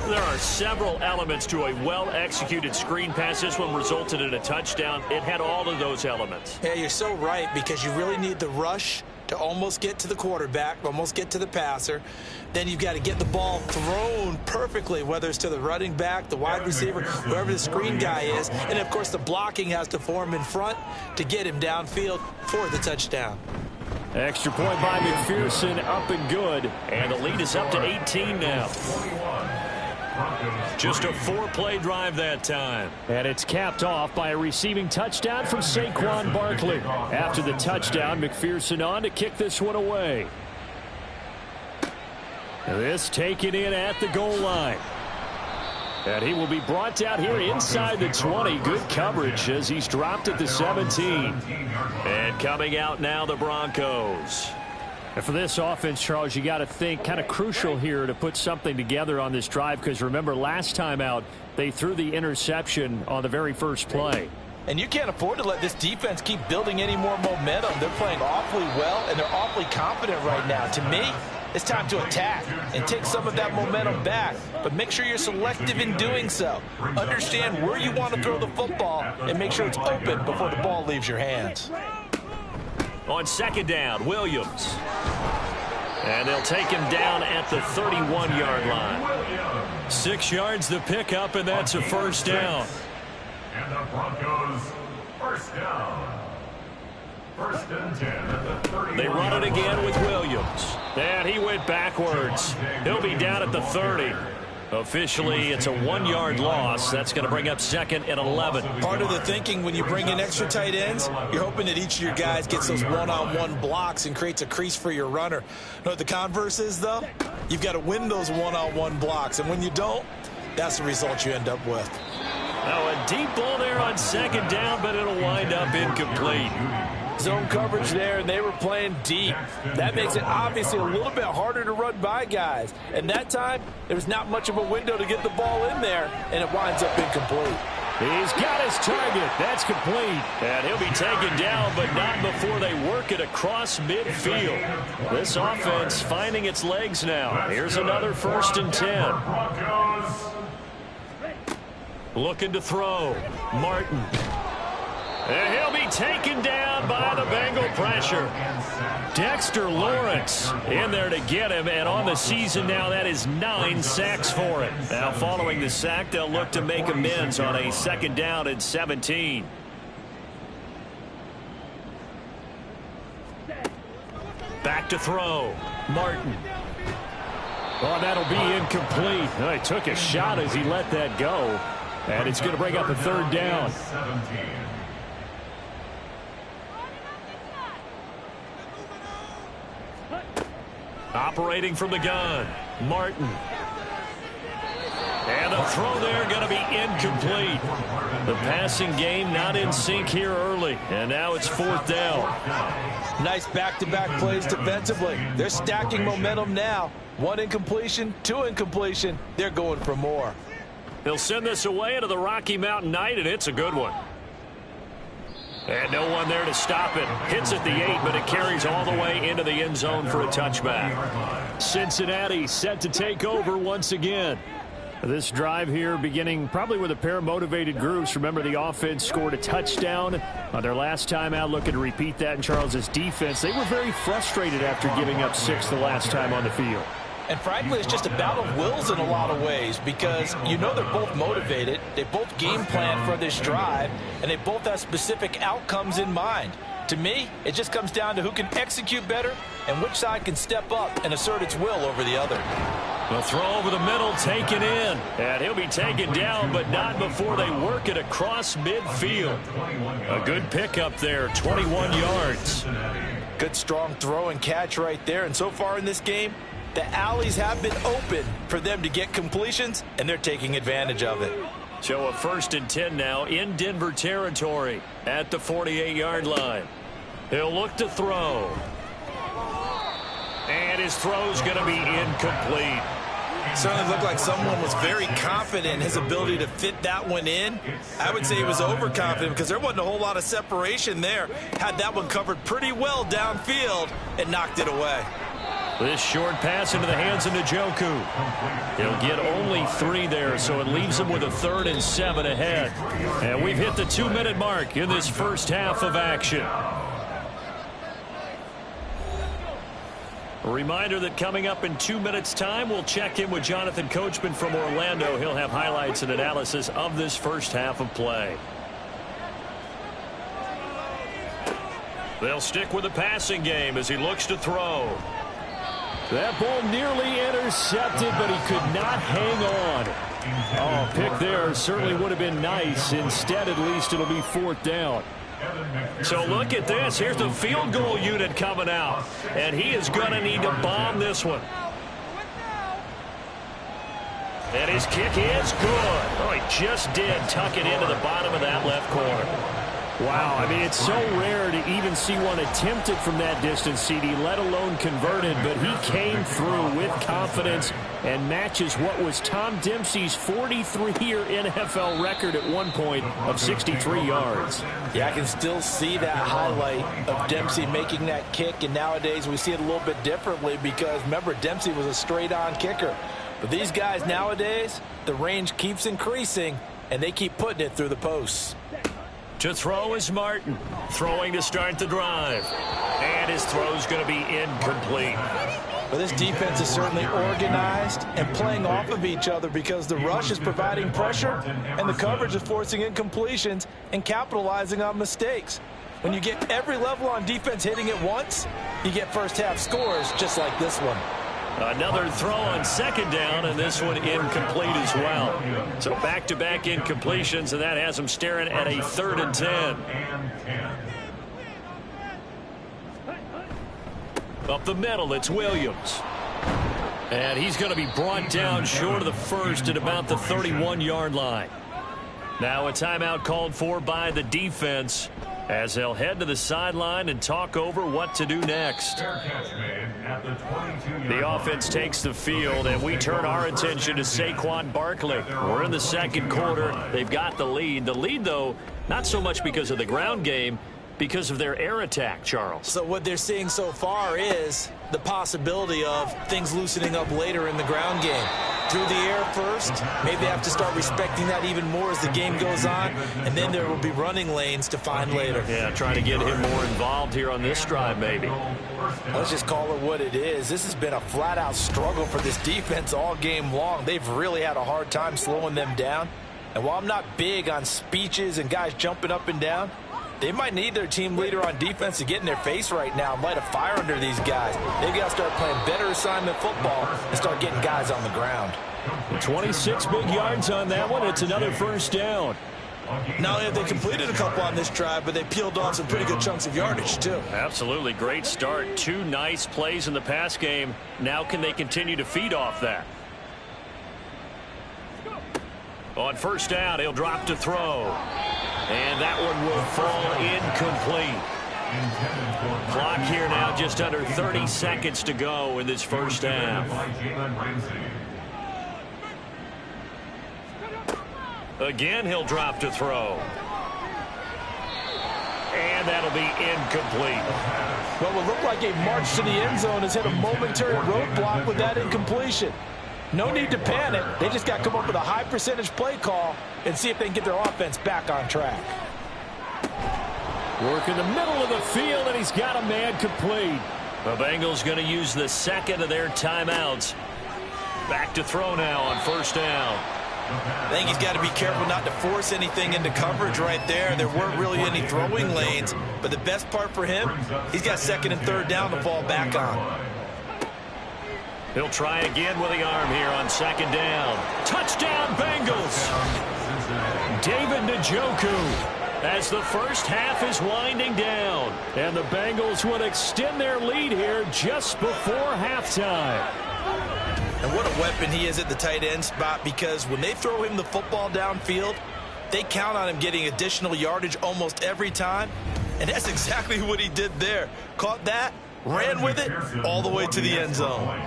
There are several elements to a well-executed screen pass. This one resulted in a touchdown. It had all of those elements. Yeah, you're so right, because you really need the rush to almost get to the quarterback, almost get to the passer. Then you've got to get the ball thrown perfectly, whether it's to the running back, the wide receiver, whoever the screen guy is. And, of course, the blocking has to form in front to get him downfield for the touchdown. Extra point by McPherson, up and good. And the lead is up to 18 now. Just a 4-play drive that time. And it's capped off by a receiving touchdown from Saquon Barkley. After the touchdown, McPherson on to kick this one away. This taken in at the goal line. And he will be brought down here inside the 20. Good coverage as he's dropped at the 17. And coming out now, the Broncos. And for this offense, Charles, you got to think kind of crucial here to put something together on this drive, because remember last time out they threw the interception on the very first play. And you can't afford to let this defense keep building any more momentum. They're playing awfully well, and they're awfully confident right now. To me, it's time to attack and take some of that momentum back. But make sure you're selective in doing so. Understand where you want to throw the football and make sure it's open before the ball leaves your hands. On second down, Williams. And they'll take him down at the 31-yard line. 6 yards the pickup, and that's a first down. And the Broncos, first down. 1st and 10 at the 30. They run it again with Williams. And he went backwards. He'll be down at the 30. Officially, it's a 1-yard loss. That's going to bring up 2nd and 11. Part of the thinking when you bring in extra tight ends, you're hoping that each of your guys gets those one-on-one blocks and creates a crease for your runner. You know what the converse is, though? You've got to win those one-on-one blocks. And when you don't, that's the result you end up with. Now a deep ball there on second down, but it'll wind up incomplete. Zone coverage there, and they were playing deep. That makes it obviously a little bit harder to run by guys. And that time, there was not much of a window to get the ball in there, and it winds up incomplete. He's got his target. That's complete. And he'll be taken down, but not before they work it across midfield. This offense finding its legs now. Here's another 1st and 10. Looking to throw. Martin. And he'll be taken down by the Bengal pressure. Dexter Lawrence in there to get him, and on the season now, that is 9 sacks for him. Now, following the sack, they'll look to make amends on a 2nd down and 17. Back to throw. Martin. Oh, that'll be incomplete. Oh, he took a shot as he let that go. And it's going to bring up a 3rd down. Operating from the gun, Martin. And the throw there going to be incomplete. The passing game not in sync here early. And now it's 4th down. Nice back-to-back plays defensively. They're stacking momentum now. 1 incompletion, 2 incompletion. They're going for more. They'll send this away into the Rocky Mountain night, and it's a good one. And no one there to stop it. Hits at the 8, but it carries all the way into the end zone for a touchback. Cincinnati set to take over once again. This drive here beginning probably with a pair of motivated groups. Remember, the offense scored a touchdown on their last time out. Looking to repeat that in Charles's defense. They were very frustrated after giving up 6 the last time on the field. And frankly, it's just a battle of wills in a lot of ways, because you know they're both motivated, they both game plan for this drive, and they both have specific outcomes in mind. To me, it just comes down to who can execute better and which side can step up and assert its will over the other. The throw over the middle taken in, and he'll be taken down, but not before they work it across midfield. A good pickup there, 21 yards. Good strong throw and catch right there, and so far in this game, the alleys have been open for them to get completions, and they're taking advantage of it. So a 1st and 10 now in Denver territory at the 48-yard line. He'll look to throw. And his throw's going to be incomplete. Certainly looked like someone was very confident in his ability to fit that one in. I would say he was overconfident because there wasn't a whole lot of separation there. Had that one covered pretty well downfield and knocked it away. This short pass into the hands of Njoku. He'll get only 3 there, so it leaves him with a 3rd and 7 ahead. And we've hit the 2-minute mark in this first half of action. A reminder that coming up in 2 minutes' time, we'll check in with Jonathan Coachman from Orlando. He'll have highlights and analysis of this first half of play. They'll stick with the passing game as he looks to throw. That ball nearly intercepted, but he could not hang on. Oh, pick there certainly would have been nice. Instead, at least, it'll be 4th down. So look at this. Here's the field goal unit coming out. And he is going to need to bomb this one. And his kick is good. Oh, he just did tuck it into the bottom of that left corner. Wow, I mean, it's so rare to even see one attempted from that distance, CD, let alone converted, but he came through with confidence and matches what was Tom Dempsey's 43-year NFL record at one point of 63 yards. Yeah, I can still see that highlight of Dempsey making that kick, and nowadays we see it a little bit differently because, remember, Dempsey was a straight-on kicker. But these guys nowadays, the range keeps increasing, and they keep putting it through the posts. To throw is Martin. Throwing to start the drive. And his throw's going to be incomplete. Well, this defense is certainly organized and playing off of each other because the rush is providing pressure and the coverage is forcing incompletions and capitalizing on mistakes. When you get every level on defense hitting at once, you get first half scores just like this one. Another throw on 2nd down, and this one incomplete as well. So back-to-back incompletions, and that has him staring at a 3rd and 10. Up the middle, it's Williams. And he's going to be brought down short of the first at about the 31-yard line. Now a timeout called for by the defense as they'll head to the sideline and talk over what to do next. The offense takes the field, and we turn our attention to Saquon Barkley. We're in the 2nd quarter. They've got the lead. The lead, though, not so much because of the ground game, because of their air attack, Charles. So what they're seeing so far is the possibility of things loosening up later in the ground game. Through the air first, maybe they have to start respecting that even more as the game goes on, and then there will be running lanes to find later. Yeah, trying to get him more involved here on this drive, maybe. Let's just call it what it is. This has been a flat-out struggle for this defense all game long. They've really had a hard time slowing them down. And while I'm not big on speeches and guys jumping up and down, they might need their team leader on defense to get in their face right now and light a fire under these guys. They've got to start playing better assignment football and start getting guys on the ground. 26 big yards on that one. It's another 1st down. Not only have they completed a couple on this drive, but they peeled off some pretty good chunks of yardage, too. Absolutely. Great start. 2 nice plays in the pass game. Now can they continue to feed off that? On 1st down, he'll drop to throw. And that one will fall incomplete. Clock here now just under 30 seconds to go in this first half. Again, he'll drop to throw. And that'll be incomplete. What will look like a march to the end zone has hit a momentary roadblock with that incompletion. No need to panic. They just got to come up with a high percentage play call and see if they can get their offense back on track. Work in the middle of the field, and he's got a man complete. The Bengals going to use the 2nd of their timeouts. Back to throw now on 1st down. I think he's got to be careful not to force anything into coverage right there. There weren't really any throwing lanes, but the best part for him, he's got 2nd and 3rd down to fall back on. He'll try again with the arm here on 2nd down. Touchdown, Bengals! David Njoku as the first half is winding down. And the Bengals would extend their lead here just before halftime. And what a weapon he is at the tight end spot, because when they throw him the football downfield, they count on him getting additional yardage almost every time. And that's exactly what he did there. Caught that, ran with it, all the way to the end zone.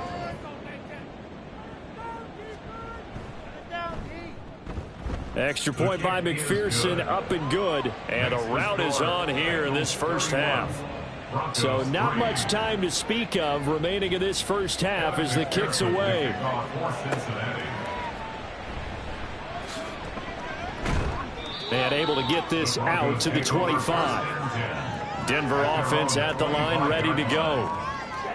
Extra point by McPherson, up and good. And a rout is on here in this first half. So not much time to speak of remaining in this first half as the kick's away. And able to get this out to the 25. Denver offense at the line, ready to go.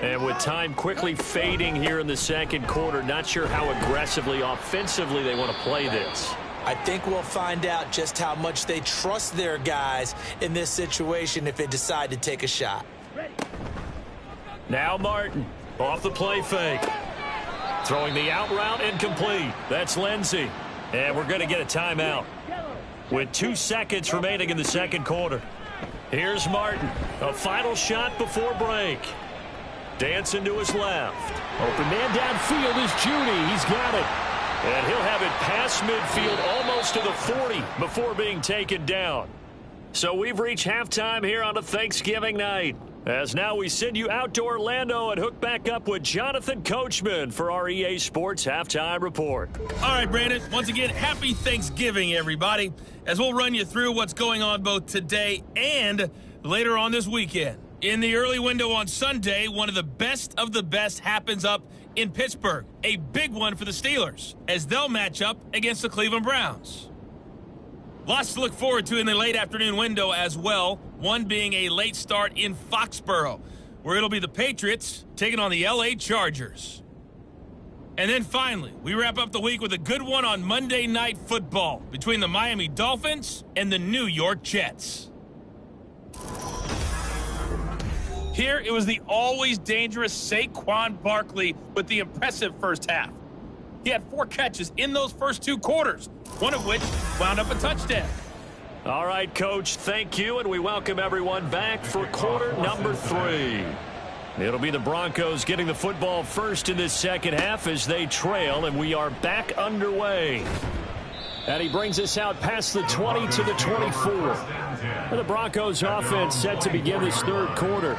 And with time quickly fading here in the second quarter, not sure how aggressively, offensively they want to play this. I think we'll find out just how much they trust their guys in this situation if they decide to take a shot. Now Martin off the play fake. Throwing the out route incomplete. That's Lindsey. And we're going to get a timeout with 2 seconds remaining in the second quarter. Here's Martin. A final shot before break. Dancing to his left. Open man downfield is Judy. He's got it. And he'll have it past midfield almost to the 40 before being taken down. So we've reached halftime here on a Thanksgiving night. As now we send you out to Orlando and hook back up with Jonathan Coachman for our EA Sports Halftime Report. All right, Brandon, once again, happy Thanksgiving, everybody, as we'll run you through what's going on both today and later on this weekend. In the early window on Sunday, one of the best happens up in Pittsburgh. A big one for the Steelers, as they'll match up against the Cleveland Browns. Lots to look forward to in the late afternoon window as well, one being a late start in Foxborough, where it'll be the Patriots taking on the LA Chargers. And then finally, we wrap up the week with a good one on Monday Night Football between the Miami Dolphins and the New York Jets. Here, it was the always dangerous Saquon Barkley with the impressive first half. He had 4 catches in those first 2 quarters, one of which wound up a touchdown. All right, Coach, thank you, and we welcome everyone back for quarter number 3. It'll be the Broncos getting the football first in this second half as they trail, and we are back underway. And he brings us out past the 20 to the 24. And the Broncos offense set to begin this third quarter.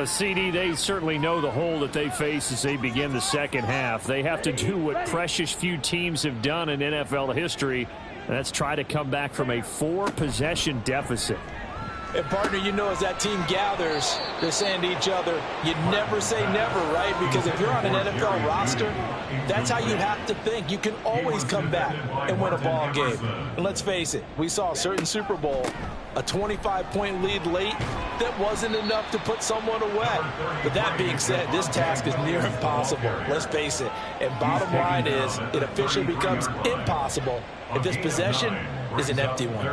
CD, they certainly know the hole that they face as they begin the second half. They have to do what precious few teams have done in NFL history, and that's try to come back from a 4-possession deficit. And, partner, you know, as that team gathers, they're saying to each other, you never say never, right? Because if you're on an NFL roster, that's how you have to think. You can always come back and win a ball game. And let's face it, we saw a certain Super Bowl, a 25-point lead late that wasn't enough to put someone away. But that being said, this task is near impossible. Let's face it. And bottom line is, it officially becomes impossible if this possession is an empty one.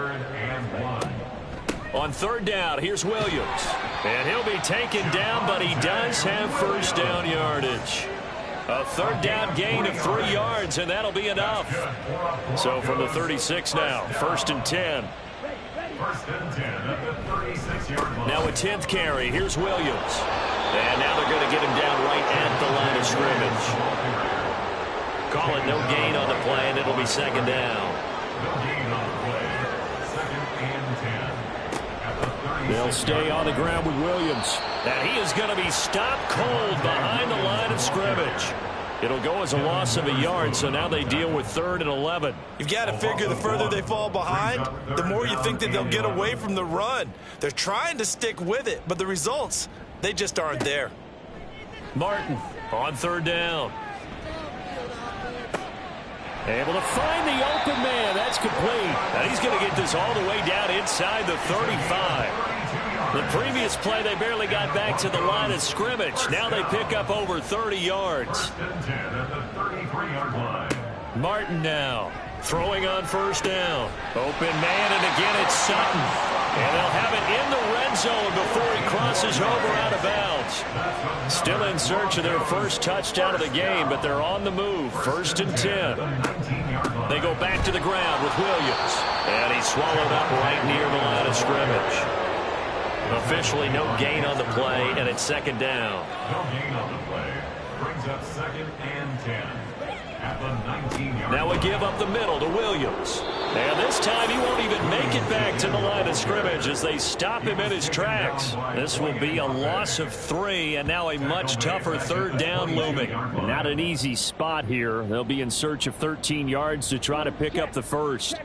On third down, here's Williams. And he'll be taken down, but he does have first down yardage. A third down gain of 3 yards, and that'll be enough. So from the 36 now, 1st and 10. Now a 10th carry. Here's Williams. And now they're going to get him down right at the line of scrimmage. Call it no gain on the play, and it'll be second down. They'll stay on the ground with Williams. And he is going to be stopped cold behind the line of scrimmage. It'll go as a loss of a yard, so now they deal with 3rd and 11. You've got to figure the further they fall behind, the more you think that they'll get away from the run. They're trying to stick with it, but the results, they just aren't there. Martin on 3rd down. Able to find the open man. That's complete. And he's going to get this all the way down inside the 35. The previous play, they barely got back to the line of scrimmage. Now they pick up over 30 yards. Martin now throwing on 1st down. Open man, and again it's Sutton. And they'll have it in the red zone before he crosses over out of bounds. Still in search of their first touchdown of the game, but they're on the move. 1st and 10. They go back to the ground with Williams. And he's swallowed up right near the line of scrimmage. Officially no gain on the play, and it's 2nd down. No gain on the play. Brings up 2nd and 10. At the 19-yard line. Now a give up the middle to Williams. And this time he won't even make it back to the line of scrimmage as they stop him in his tracks. This will be a loss of 3, and now a much tougher third down looming. Not an easy spot here. They'll be in search of 13 yards to try to pick up the first.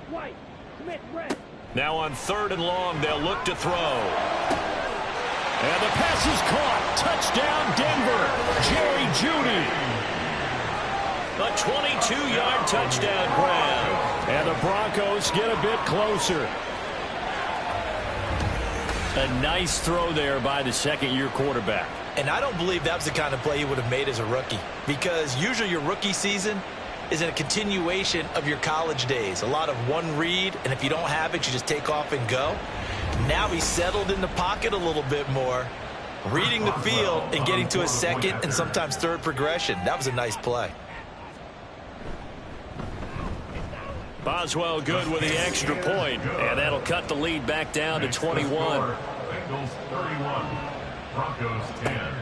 Now on 3rd and long, they'll look to throw. And the pass is caught. Touchdown, Denver. Jerry Jeudy. A 22-yard touchdown grab. And the Broncos get a bit closer. A nice throw there by the second-year quarterback. And I don't believe that was the kind of play he would have made as a rookie, because usually your rookie season is in a continuation of your college days. A lot of one read, and if you don't have it, you just take off and go. Now he's settled in the pocket a little bit more, reading the field and getting to a second and sometimes third progression. That was a nice play. Boswell good with the extra point, and that'll cut the lead back down to 21. Bengals 31, Broncos 10.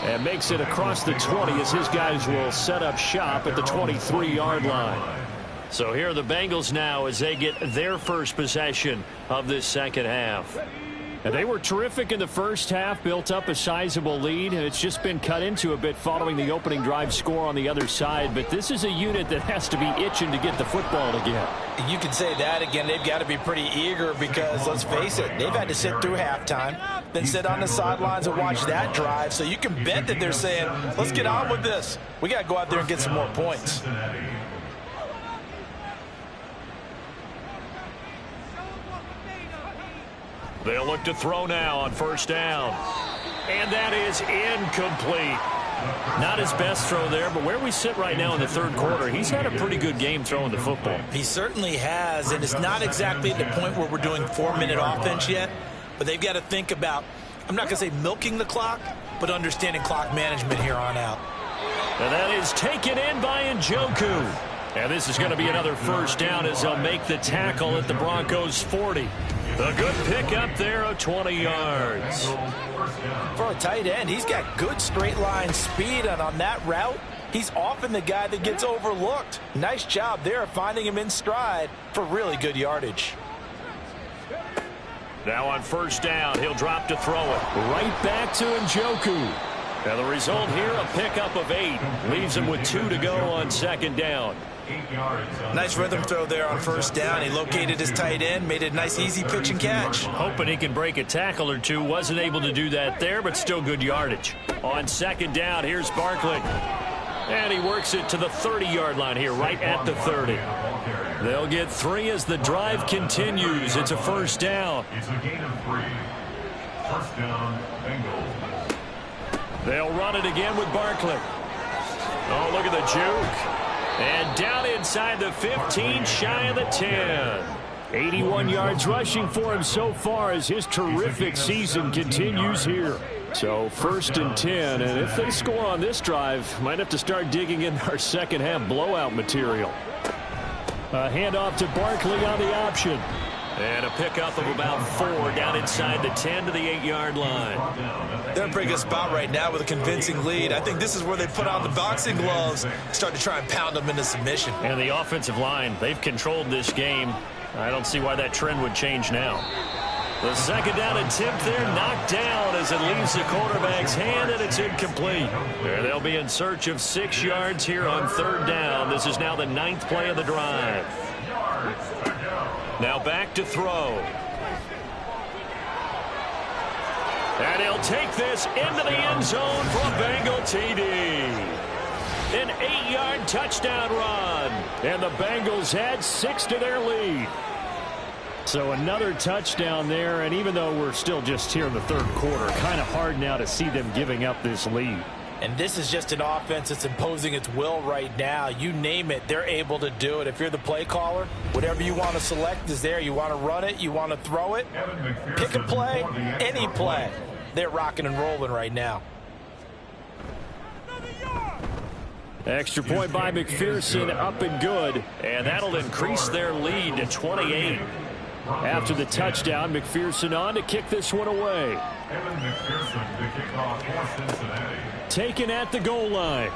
And makes it across the 20 as his guys will set up shop at the 23-yard line. So here are the Bengals now as they get their first possession of this second half. And they were terrific in the first half, built up a sizable lead, and it's just been cut into a bit following the opening drive score on the other side. But this is a unit that has to be itching to get the football again. You can say that again. They've got to be pretty eager because, let's face it, they've had to sit through halftime, then sit on the sidelines and watch that drive. So you can bet that they're saying, let's get on with this. We got to go out there and get some more points. They'll look to throw now on 1st down. And that is incomplete. Not his best throw there, but where we sit right now in the 3rd quarter, he's had a pretty good game throwing the football. He certainly has, and it's not exactly at the point where we're doing 4-minute offense yet, but they've got to think about, I'm not going to say milking the clock, but understanding clock management here on out. And that is taken in by Njoku. And this is going to be another 1st down as they'll make the tackle at the Broncos' 40. A good pickup there of 20 yards. For a tight end, he's got good straight line speed, and on that route, he's often the guy that gets overlooked. Nice job there of finding him in stride for really good yardage. Now on 1st down, he'll drop to throw it. Right back to Njoku. And the result here, a pickup of 8. Leaves him with 2 to go on 2nd down. Nice rhythm throw there on 1st down. He located his tight end, made it a nice easy pitch and catch. Hoping he can break a tackle or two. Wasn't able to do that there, but still good yardage. On 2nd down, here's Barkley. And he works it to the 30-yard line here, right at the 30. They'll get 3 as the drive continues. It's a 1st down. It's a gain of 3. 1st down, Bengals. They'll run it again with Barkley. Oh, look at the juke. And down inside the 15, shy of the 10. 81 yards rushing for him so far as his terrific season continues here. So 1st and 10, and if they score on this drive, might have to start digging in our second half blowout material. A handoff to Barkley on the option. And a pickup of about 4 down inside the 10 to the 8-yard line. They're in a pretty good spot right now with a convincing lead. I think this is where they put on the boxing gloves, start to try and pound them into submission. And the offensive line, they've controlled this game. I don't see why that trend would change now. The 2nd down attempt there knocked down as it leaves the quarterback's hand, and it's incomplete. And they'll be in search of 6 yards here on 3rd down. This is now the 9th play of the drive. Now back to throw. And he'll take this into the end zone for a Bengal TD. An 8-yard touchdown run. And the Bengals add 6 to their lead. So another touchdown there, and even though we're still just here in the 3rd quarter, kind of hard now to see them giving up this lead. And this is just an offense that's imposing its will right now. You name it, they're able to do it. If you're the play caller, whatever you want to select is there. You want to run it, you want to throw it, pick a play, any play. They're rocking and rolling right now. Extra point by McPherson, up and good. And that'll increase their lead to 28. After the touchdown, McPherson on to kick this one away. Evan McPherson, the kickoff for Cincinnati. Taken at the goal line.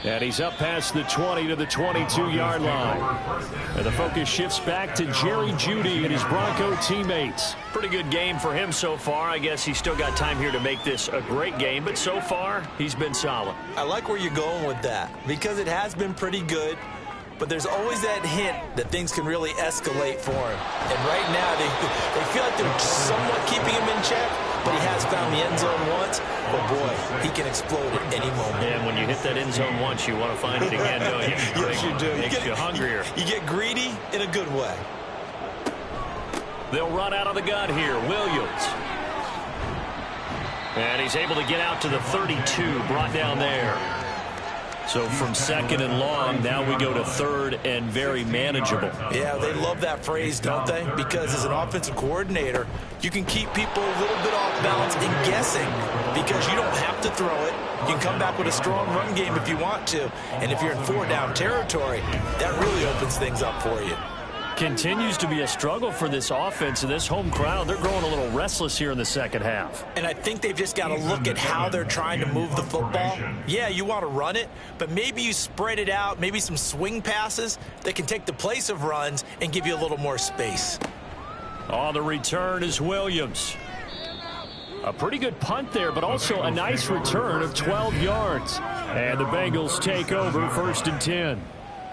And he's up past the 20 to the 22-yard line. And the focus shifts back to Jerry Jeudy and his Bronco teammates. Pretty good game for him so far. I guess he's still got time here to make this a great game, but so far, he's been solid. I like where you're going with that because it has been pretty good, but there's always that hint that things can really escalate for him. And right now, they feel like they're somewhat keeping him in check, but he has found the end zone once. But boy, he can explode at any moment. And when you hit that end zone once, you want to find it again, don't you? Yes, you do. Makes you hungrier. You get greedy in a good way. They'll run out of the gun here. Williams. And he's able to get out to the 32, brought down there. So from second and long, now we go to third and very manageable. Yeah, they love that phrase, don't they? Because as an offensive coordinator, you can keep people a little bit off balance and guessing because you don't have to throw it. You can come back with a strong run game if you want to. And if you're in four-down territory, that really opens things up for you. Continues to be a struggle for this offense and this home crowd. They're growing a little restless here in the second half. And I think they've just got to look at how they're trying to move the football. Yeah, you want to run it, but maybe you spread it out, maybe some swing passes that can take the place of runs and give you a little more space. On the return is Williams. A pretty good punt there, but also a nice return of 12 yards. And the Bengals take over 1st and 10.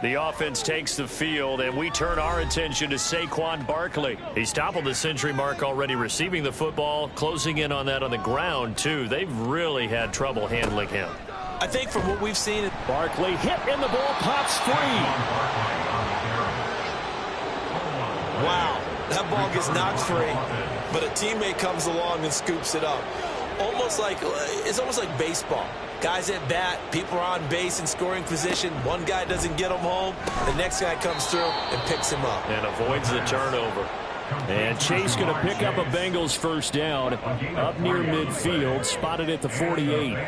The offense takes the field, and we turn our attention to Saquon Barkley. He's toppled the century mark already receiving the football, closing in on that on the ground, too. They've really had trouble handling him. I think from what we've seen, Barkley hit and the ball pops free. Wow, that ball gets knocked free, but a teammate comes along and scoops it up. It's almost like baseball. Guys at bat, people are on base in scoring position. One guy doesn't get him home. The next guy comes through and picks him up. And avoids the turnover. And Chase going to pick up a Bengals first down up near midfield, spotted at the 48.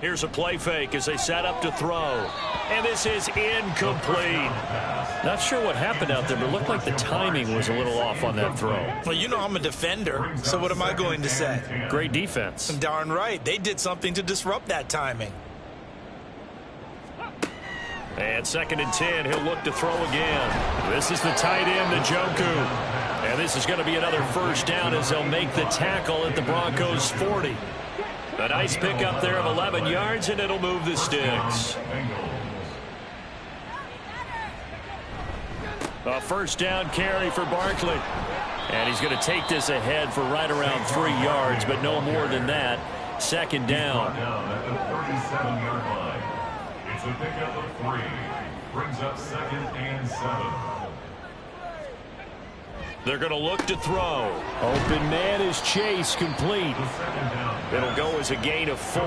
Here's a play fake as they set up to throw. And this is incomplete. Not sure what happened out there, but it looked like the timing was a little off on that throw. Well, you know I'm a defender, so what am I going to say? Great defense. Darn right. They did something to disrupt that timing. And 2nd and 10, he'll look to throw again. This is the tight end, Njoku. And this is going to be another first down as they'll make the tackle at the Broncos' 40. A nice pickup there of 11 yards, and it'll move the sticks. A first down carry for Barkley. And he's going to take this ahead for right around 3 yards, but no more than that. 2nd down. At the 37-yard line. It's a pickup of 3. Brings up 2nd and 7. They're going to look to throw. Open man is Chase, complete. It'll go as a gain of 4.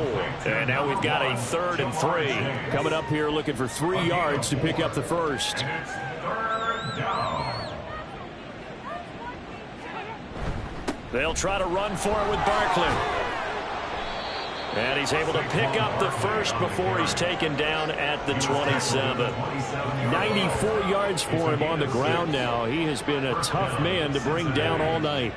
And now we've got a 3rd and 3. Coming up here looking for 3 yards to pick up the first. They'll try to run for it with Barkley. And he's able to pick up the first before he's taken down at the 27. 94 yards for him on the ground now. He has been a tough man to bring down all night.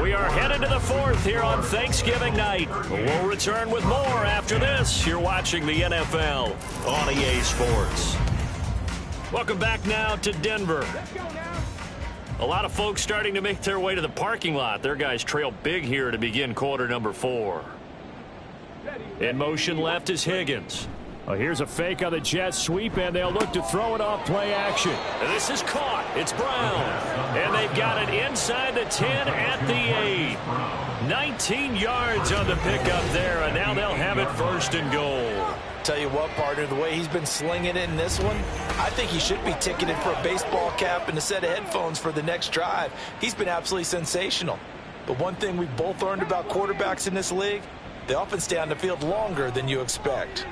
We are headed to the 4th here on Thanksgiving night. We'll return with more after this. You're watching the NFL on EA Sports. Welcome back now to Denver. A lot of folks starting to make their way to the parking lot. Their guys trail big here to begin quarter number 4. In motion left is Higgins. Here's a fake on the jet sweep, and they'll look to throw it off play action. And this is caught. It's Brown. And they've got it inside the 10 at the 8. 19 yards on the pickup there, and now they'll have it 1st and goal. Tell you what, partner, the way he's been slinging it in this one, I think he should be ticketed for a baseball cap and a set of headphones for the next drive. He's been absolutely sensational. But one thing we've both learned about quarterbacks in this league, they often stay on the field longer than you expect.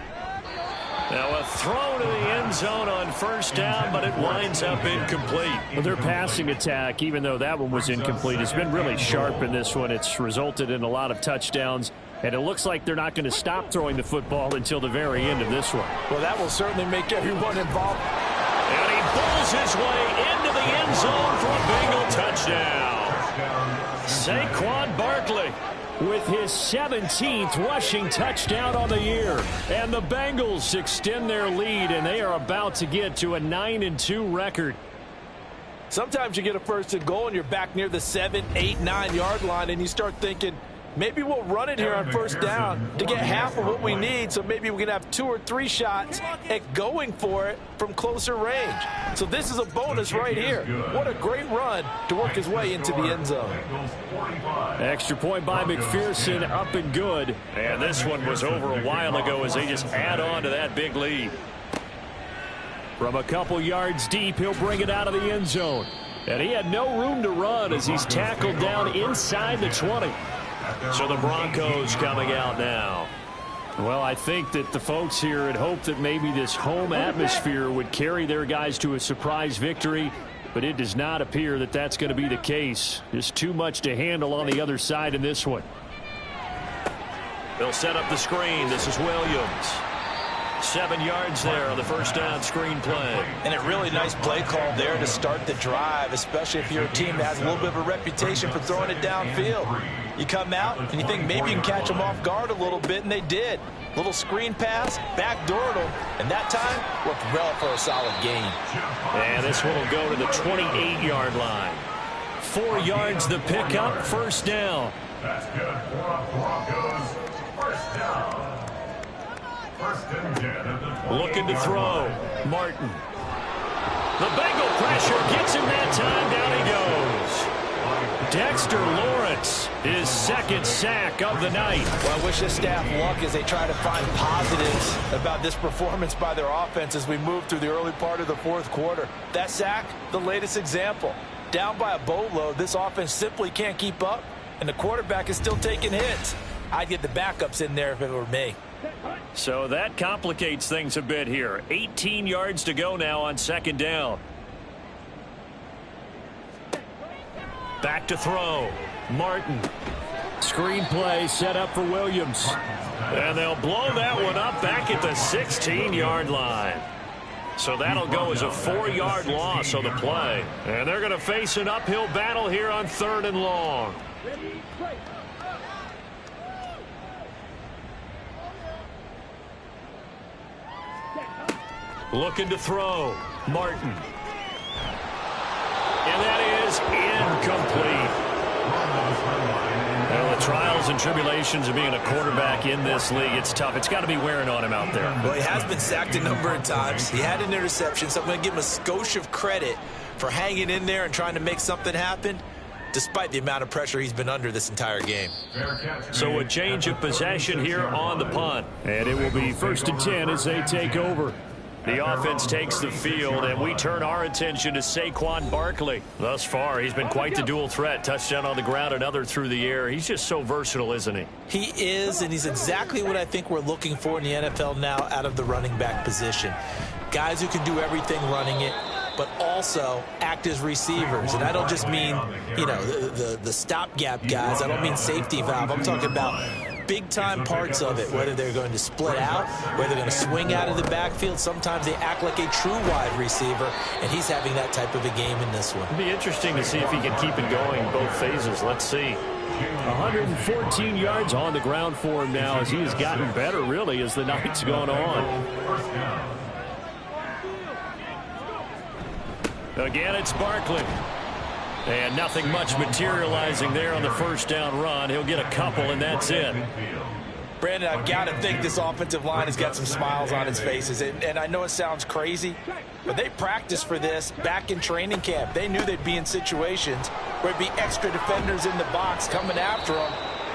Now a throw to the end zone on 1st down, but it winds up incomplete. Well, their passing attack, even though that one was incomplete, has been really sharp in this one. It's resulted in a lot of touchdowns. And it looks like they're not going to stop throwing the football until the very end of this one. Well, that will certainly make everyone involved. And he pulls his way into the end zone for a Bengal touchdown. Saquon Barkley with his 17th rushing touchdown on the year. And the Bengals extend their lead, and they are about to get to a 9-2 record. Sometimes you get a first and goal, and you're back near the 7, 8, 9-yard line, and you start thinking, maybe we'll run it here on first down to get half of what we need, so maybe we can have 2 or 3 shots at going for it from closer range. So this is a bonus right here. What a great run to work his way into the end zone. Extra point by McPherson, up and good. And this one was over a while ago as they just add on to that big lead. From a couple yards deep, he'll bring it out of the end zone. And he had no room to run as he's tackled down inside the 20. So the Broncos coming out now. Well, I think that the folks here had hoped that maybe this home atmosphere would carry their guys to a surprise victory, but it does not appear that that's going to be the case. Just too much to handle on the other side in this one. They'll set up the screen. This is Williams. 7 yards there on the first down screen play. And a really nice play call there to start the drive, especially if you're a team that has a little bit of a reputation for throwing it downfield. You come out and you think maybe you can catch them off guard a little bit, and they did. Little screen pass, backdoored them, and that time worked well for a solid gain. And this one will go to the 28-yard line. 4 yards the pickup, first down. That's good for Broncos. First down. Looking to throw. Martin. The Bengal pressure gets him that time. Down he goes. Dexter Lawrence, his second sack of the night. Well, I wish this staff luck as they try to find positives about this performance by their offense as we move through the early part of the fourth quarter. That sack, the latest example. Down by a boatload, this offense simply can't keep up, and the quarterback is still taking hits. I'd get the backups in there if it were me. So that complicates things a bit here. 18 yards to go now on second down. Back to throw. Martin. Screenplay set up for Williams. And they'll blow that one up back at the 16-yard line. So that'll go as a 4-yard loss on the play. And they're going to face an uphill battle here on 3rd and long. Looking to throw. Martin. And that is incomplete. Well, the trials and tribulations of being a quarterback in this league, it's tough. It's got to be wearing on him out there. Well, he has been sacked a number of times. He had an interception, so I'm going to give him a skosh of credit for hanging in there and trying to make something happen, despite the amount of pressure he's been under this entire game. So a change of possession here on the punt. And it will be 1st and 10 as they take over. The offense takes the field, and we turn our attention to Saquon Barkley. Thus far, he's been quite the dual threat. Touchdown on the ground, another through the air. He's just so versatile, isn't he? He is, and he's exactly what I think we're looking for in the NFL now out of the running back position. Guys who can do everything running it, but also act as receivers. And I don't just mean, you know, the stopgap guys. I don't mean safety valve. I'm talking about big-time parts of it, whether they're going to split out, whether they're going to swing out of the backfield. Sometimes they act like a true wide receiver, and he's having that type of a game in this one. It'll be interesting to see if he can keep it going both phases. Let's see. 114 yards on the ground for him now as he has gotten better, really, as the night's gone on. Again, it's Barkley. And nothing much materializing there on the first down run. He'll get a couple, and that's it. Brandon, I've got to think this offensive line has got some smiles on its faces. And I know it sounds crazy, but they practiced for this back in training camp. They knew they'd be in situations where it'd be extra defenders in the box coming after them,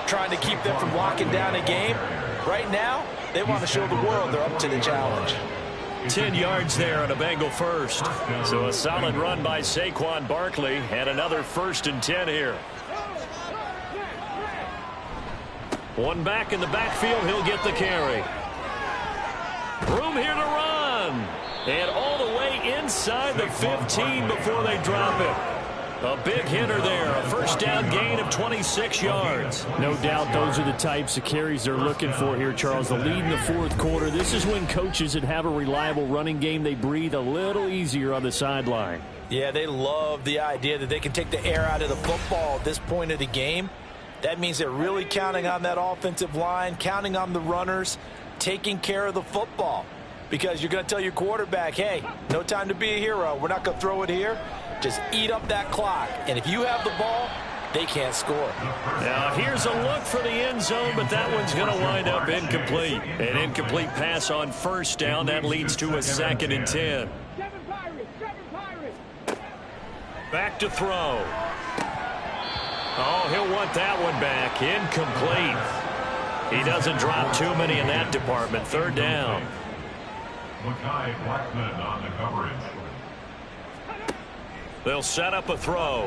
trying to keep them from locking down a game. Right now, they want to show the world they're up to the challenge. 10 yards there on a Bengal first. So a solid run by Saquon Barkley, and another 1st and 10 here. One back in the backfield, he'll get the carry. Room here to run. And all the way inside the 15 before they drop it. A big hitter there. A first down gain of 26 yards. No doubt those are the types of carries they're looking for here, Charles. The lead in the fourth quarter. This is when coaches that have a reliable running game, they breathe a little easier on the sideline. Yeah, they love the idea that they can take the air out of the football at this point of the game. That means they're really counting on that offensive line, counting on the runners, taking care of the football. Because you're going to tell your quarterback, hey, no time to be a hero. We're not going to throw it here. Just eat up that clock. And if you have the ball, they can't score. Now, here's a look for the end zone, but that one's going to wind up incomplete. An incomplete pass on first down. That leads to a 2nd and 10. Back to throw. Oh, he'll want that one back. Incomplete. He doesn't drop too many in that department. 3rd down. Mackay Blackman on the coverage. They'll set up a throw.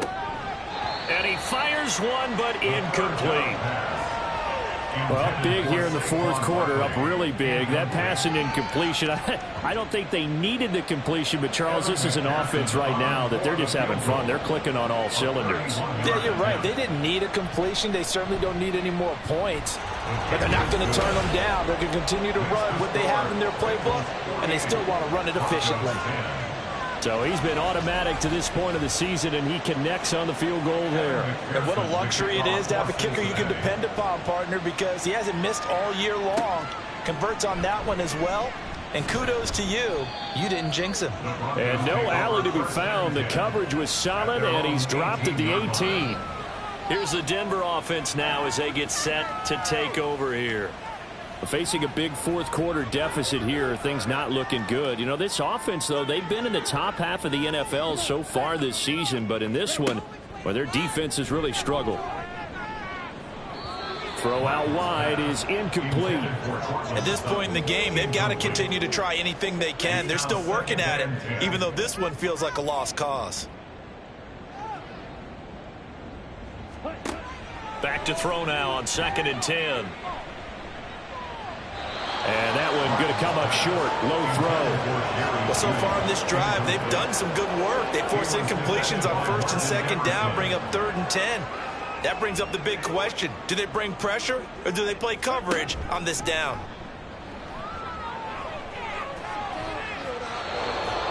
And he fires one, but incomplete. Well, big here in the fourth quarter, up really big. That pass and incompletion, I don't think they needed the completion, but, Charles, this is an offense right now that they're just having fun. They're clicking on all cylinders. Yeah, you're right. They didn't need a completion. They certainly don't need any more points. But they're not going to turn them down. They're going to continue to run what they have in their playbook, and they still want to run it efficiently. So he's been automatic to this point of the season, and he connects on the field goal there. And what a luxury it is to have a kicker you can depend upon, partner, because he hasn't missed all year long. Converts on that one as well. And kudos to you. You didn't jinx him. And no alley to be found. The coverage was solid, and he's dropped at the 18. Here's the Denver offense now as they get set to take over here. Facing a big fourth quarter deficit here, things not looking good. You know, this offense, though, they've been in the top half of the NFL so far this season, but in this one, well, their defense has really struggled. Throw out wide is incomplete. At this point in the game, they've got to continue to try anything they can. They're still working at it, even though this one feels like a lost cause. Back to throw now on 2nd and 10. And that one going to come up short. Low throw. Well, so far in this drive, they've done some good work. They force incompletions on 1st and 2nd down, bring up 3rd and 10. That brings up the big question. Do they bring pressure, or do they play coverage on this down?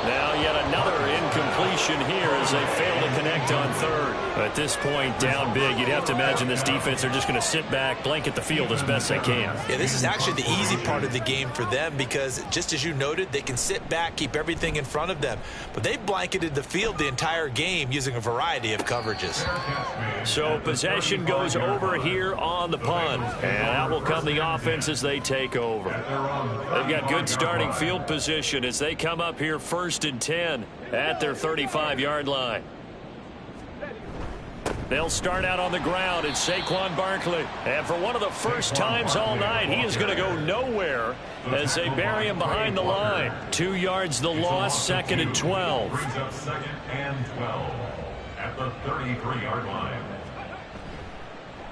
Now yet another incompletion here as they fail to connect on 3rd. At this point, down big, you'd have to imagine this defense are just going to sit back, blanket the field as best they can. Yeah, this is actually the easy part of the game for them because, just as you noted, they can sit back, keep everything in front of them. But they've blanketed the field the entire game using a variety of coverages. So possession goes over here on the punt. And out will come the offense as they take over. They've got good starting field position as they come up here 1st and 10 at their 35-yard line. They'll start out on the ground. It's Saquon Barkley. And for one of the first times all night, he is going to go nowhere as they bury him behind the line. 2 yards the loss, 2nd and 12. Brings up 2nd and 12 at the 33-yard line.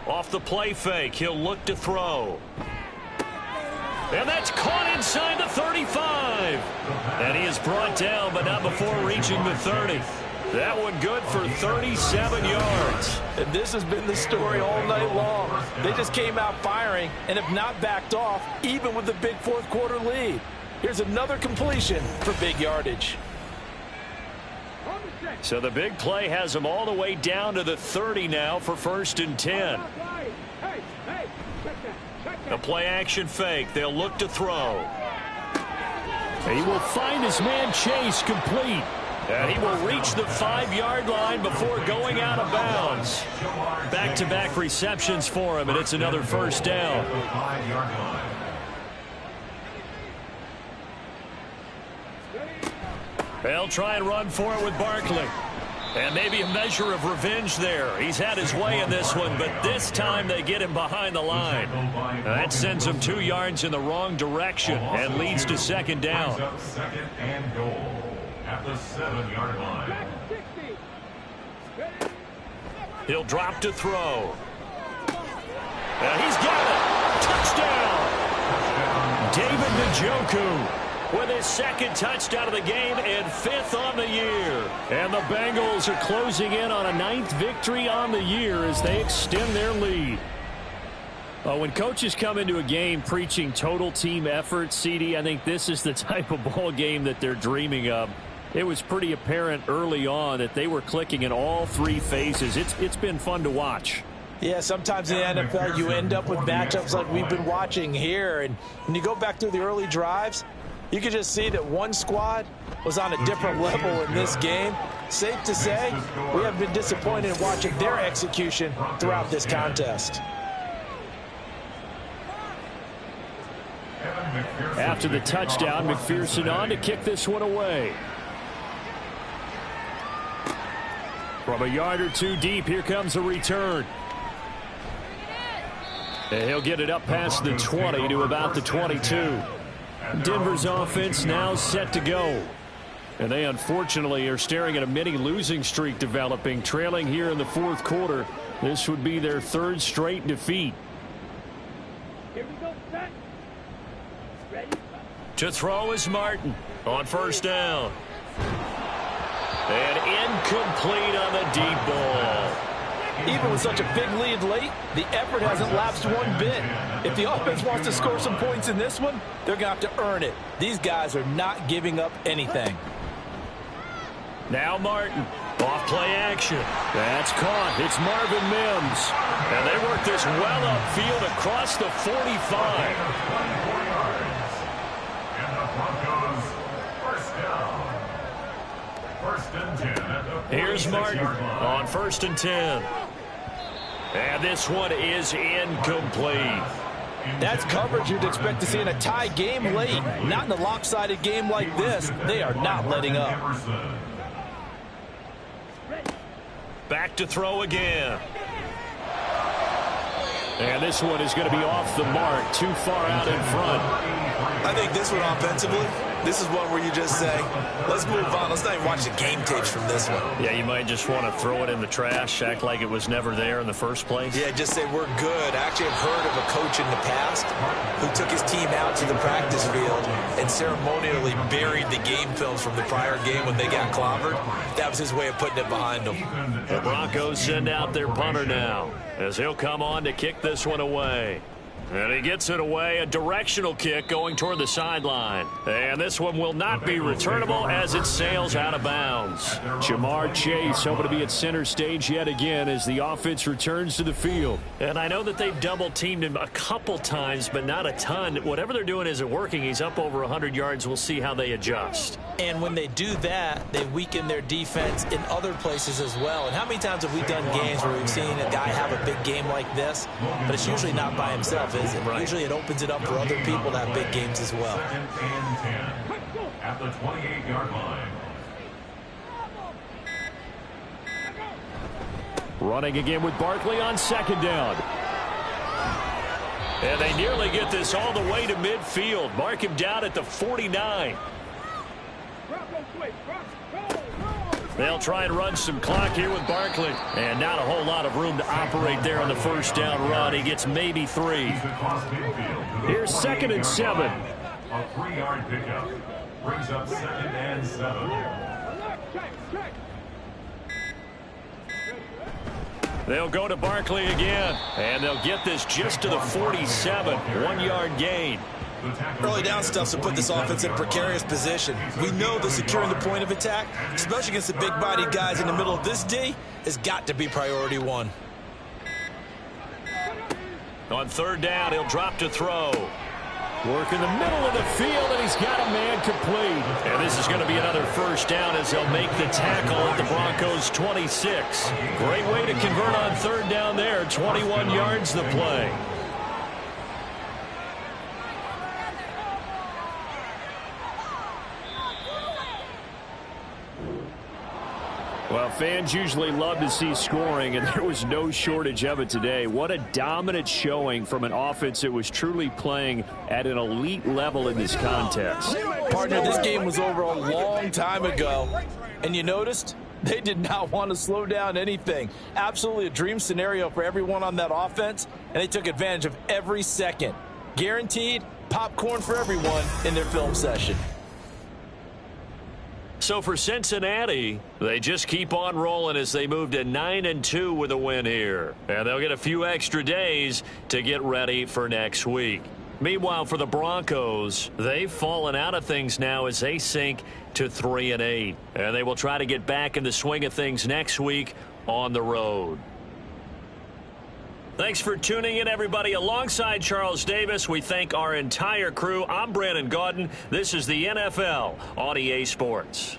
Off the play fake, he'll look to throw. And that's caught inside the 35. And he is brought down, but not before reaching the 30. That one good for 37 yards. And this has been the story all night long. They just came out firing and have not backed off, even with the big fourth quarter lead. Here's another completion for big yardage. So the big play has them all the way down to the 30 now for 1st and 10. A play action fake. They'll look to throw. And he will find his man Chase complete. And he will reach the 5-yard line before going out of bounds. Back-to-back receptions for him, and it's another 1st down. They'll try and run for it with Barkley. And maybe a measure of revenge there. He's had his way in this one, but this time they get him behind the line. That sends him 2 yards in the wrong direction and leads to 2nd down. 2nd and goal at the 7-yard line. He'll drop to throw. And he's got it. Touchdown. David Njoku. with his second touchdown of the game and 5th on the year. And the Bengals are closing in on a 9th victory on the year as they extend their lead. When coaches come into a game preaching total team effort, CD, I think this is the type of ball game that they're dreaming of. It was pretty apparent early on that they were clicking in all 3 phases. It's been fun to watch. Yeah, sometimes in the NFL you end up with matchups like we've been watching here. And when you go back through the early drives, you can just see that one squad was on a different level in this game. Safe to say, we have been disappointed in watching their execution throughout this contest. After the touchdown, McPherson on to kick this one away. From a yard or 2 deep, here comes a return. And he'll get it up past the 20 to about the 22. Denver's offense now set to go. And they unfortunately are staring at a mini losing streak developing, trailing here in the 4th quarter. This would be their 3rd straight defeat. Here we go, set. Ready? To throw is Martin on 1st down. And incomplete on the deep ball. Even with such a big lead late, the effort hasn't lapsed one bit. If the offense wants to score some points in this one, they're going to have to earn it. These guys are not giving up anything. Now Martin, off play action. That's caught. It's Marvin Mims. And they work this well upfield across the 45. Here's Martin on 1st and 10. And this one is incomplete. That's coverage you'd expect to see in a tie game late. Not in a lopsided game like this. They are not letting up. Back to throw again. And this one is going to be off the mark, too far out in front. I think this one offensively, this is one where you just say, let's move on. Let's not even watch the game tapes from this one. Yeah, you might just want to throw it in the trash, act like it was never there in the first place. Yeah, just say we're good. I actually have heard of a coach in the past who took his team out to the practice field and ceremonially buried the game films from the prior game when they got clobbered. That was his way of putting it behind them. The Broncos send out their punter now as he'll come on to kick this one away. And he gets it away, a directional kick going toward the sideline. And this one will not be returnable as it sails out of bounds. Jamar Chase hoping to be at center stage yet again as the offense returns to the field. And I know that they've double-teamed him a couple times, but not a ton. Whatever they're doing isn't working. He's up over 100 yards. We'll see how they adjust. And when they do that, they weaken their defense in other places as well. And how many times have we done games where we've seen a guy have a big game like this, but it's usually not by himself, is it? Right. Usually it opens it up for other people to have big games as well. At the 28-yard line. Running again with Barkley on 2nd down. And they nearly get this all the way to midfield. Mark him down at the 49. They'll try and run some clock here with Barkley. And not a whole lot of room to operate there on the 1st down run. He gets maybe 3. Here's 2nd and 7. A 3-yard pickup brings up 2nd and 7. They'll go to Barkley again. And they'll get this just to the 47. 1-yard gain. Early down stuff's to put this offense in a precarious position. We know that securing the point of attack, especially against the big-bodied guys in the middle of this D, has got to be priority 1. On 3rd down, he'll drop to throw. Work in the middle of the field, and he's got a man complete. And this is going to be another 1st down as they'll make the tackle at the Broncos' 26. Great way to convert on 3rd down there. 21 yards the play. Well, fans usually love to see scoring, and there was no shortage of it today. What a dominant showing from an offense that was truly playing at an elite level in this contest. Partner, this game was over a long time ago, and you noticed they did not want to slow down anything. Absolutely a dream scenario for everyone on that offense, and they took advantage of every second. Guaranteed popcorn for everyone in their film session. So for Cincinnati, they just keep on rolling as they move to 9-2 with a win here. And they'll get a few extra days to get ready for next week. Meanwhile, for the Broncos, they've fallen out of things now as they sink to 3-8. And they will try to get back in the swing of things next week on the road. Thanks for tuning in, everybody. Alongside Charles Davis, we thank our entire crew. I'm Brandon Gaudin. This is the NFL on EA Sports.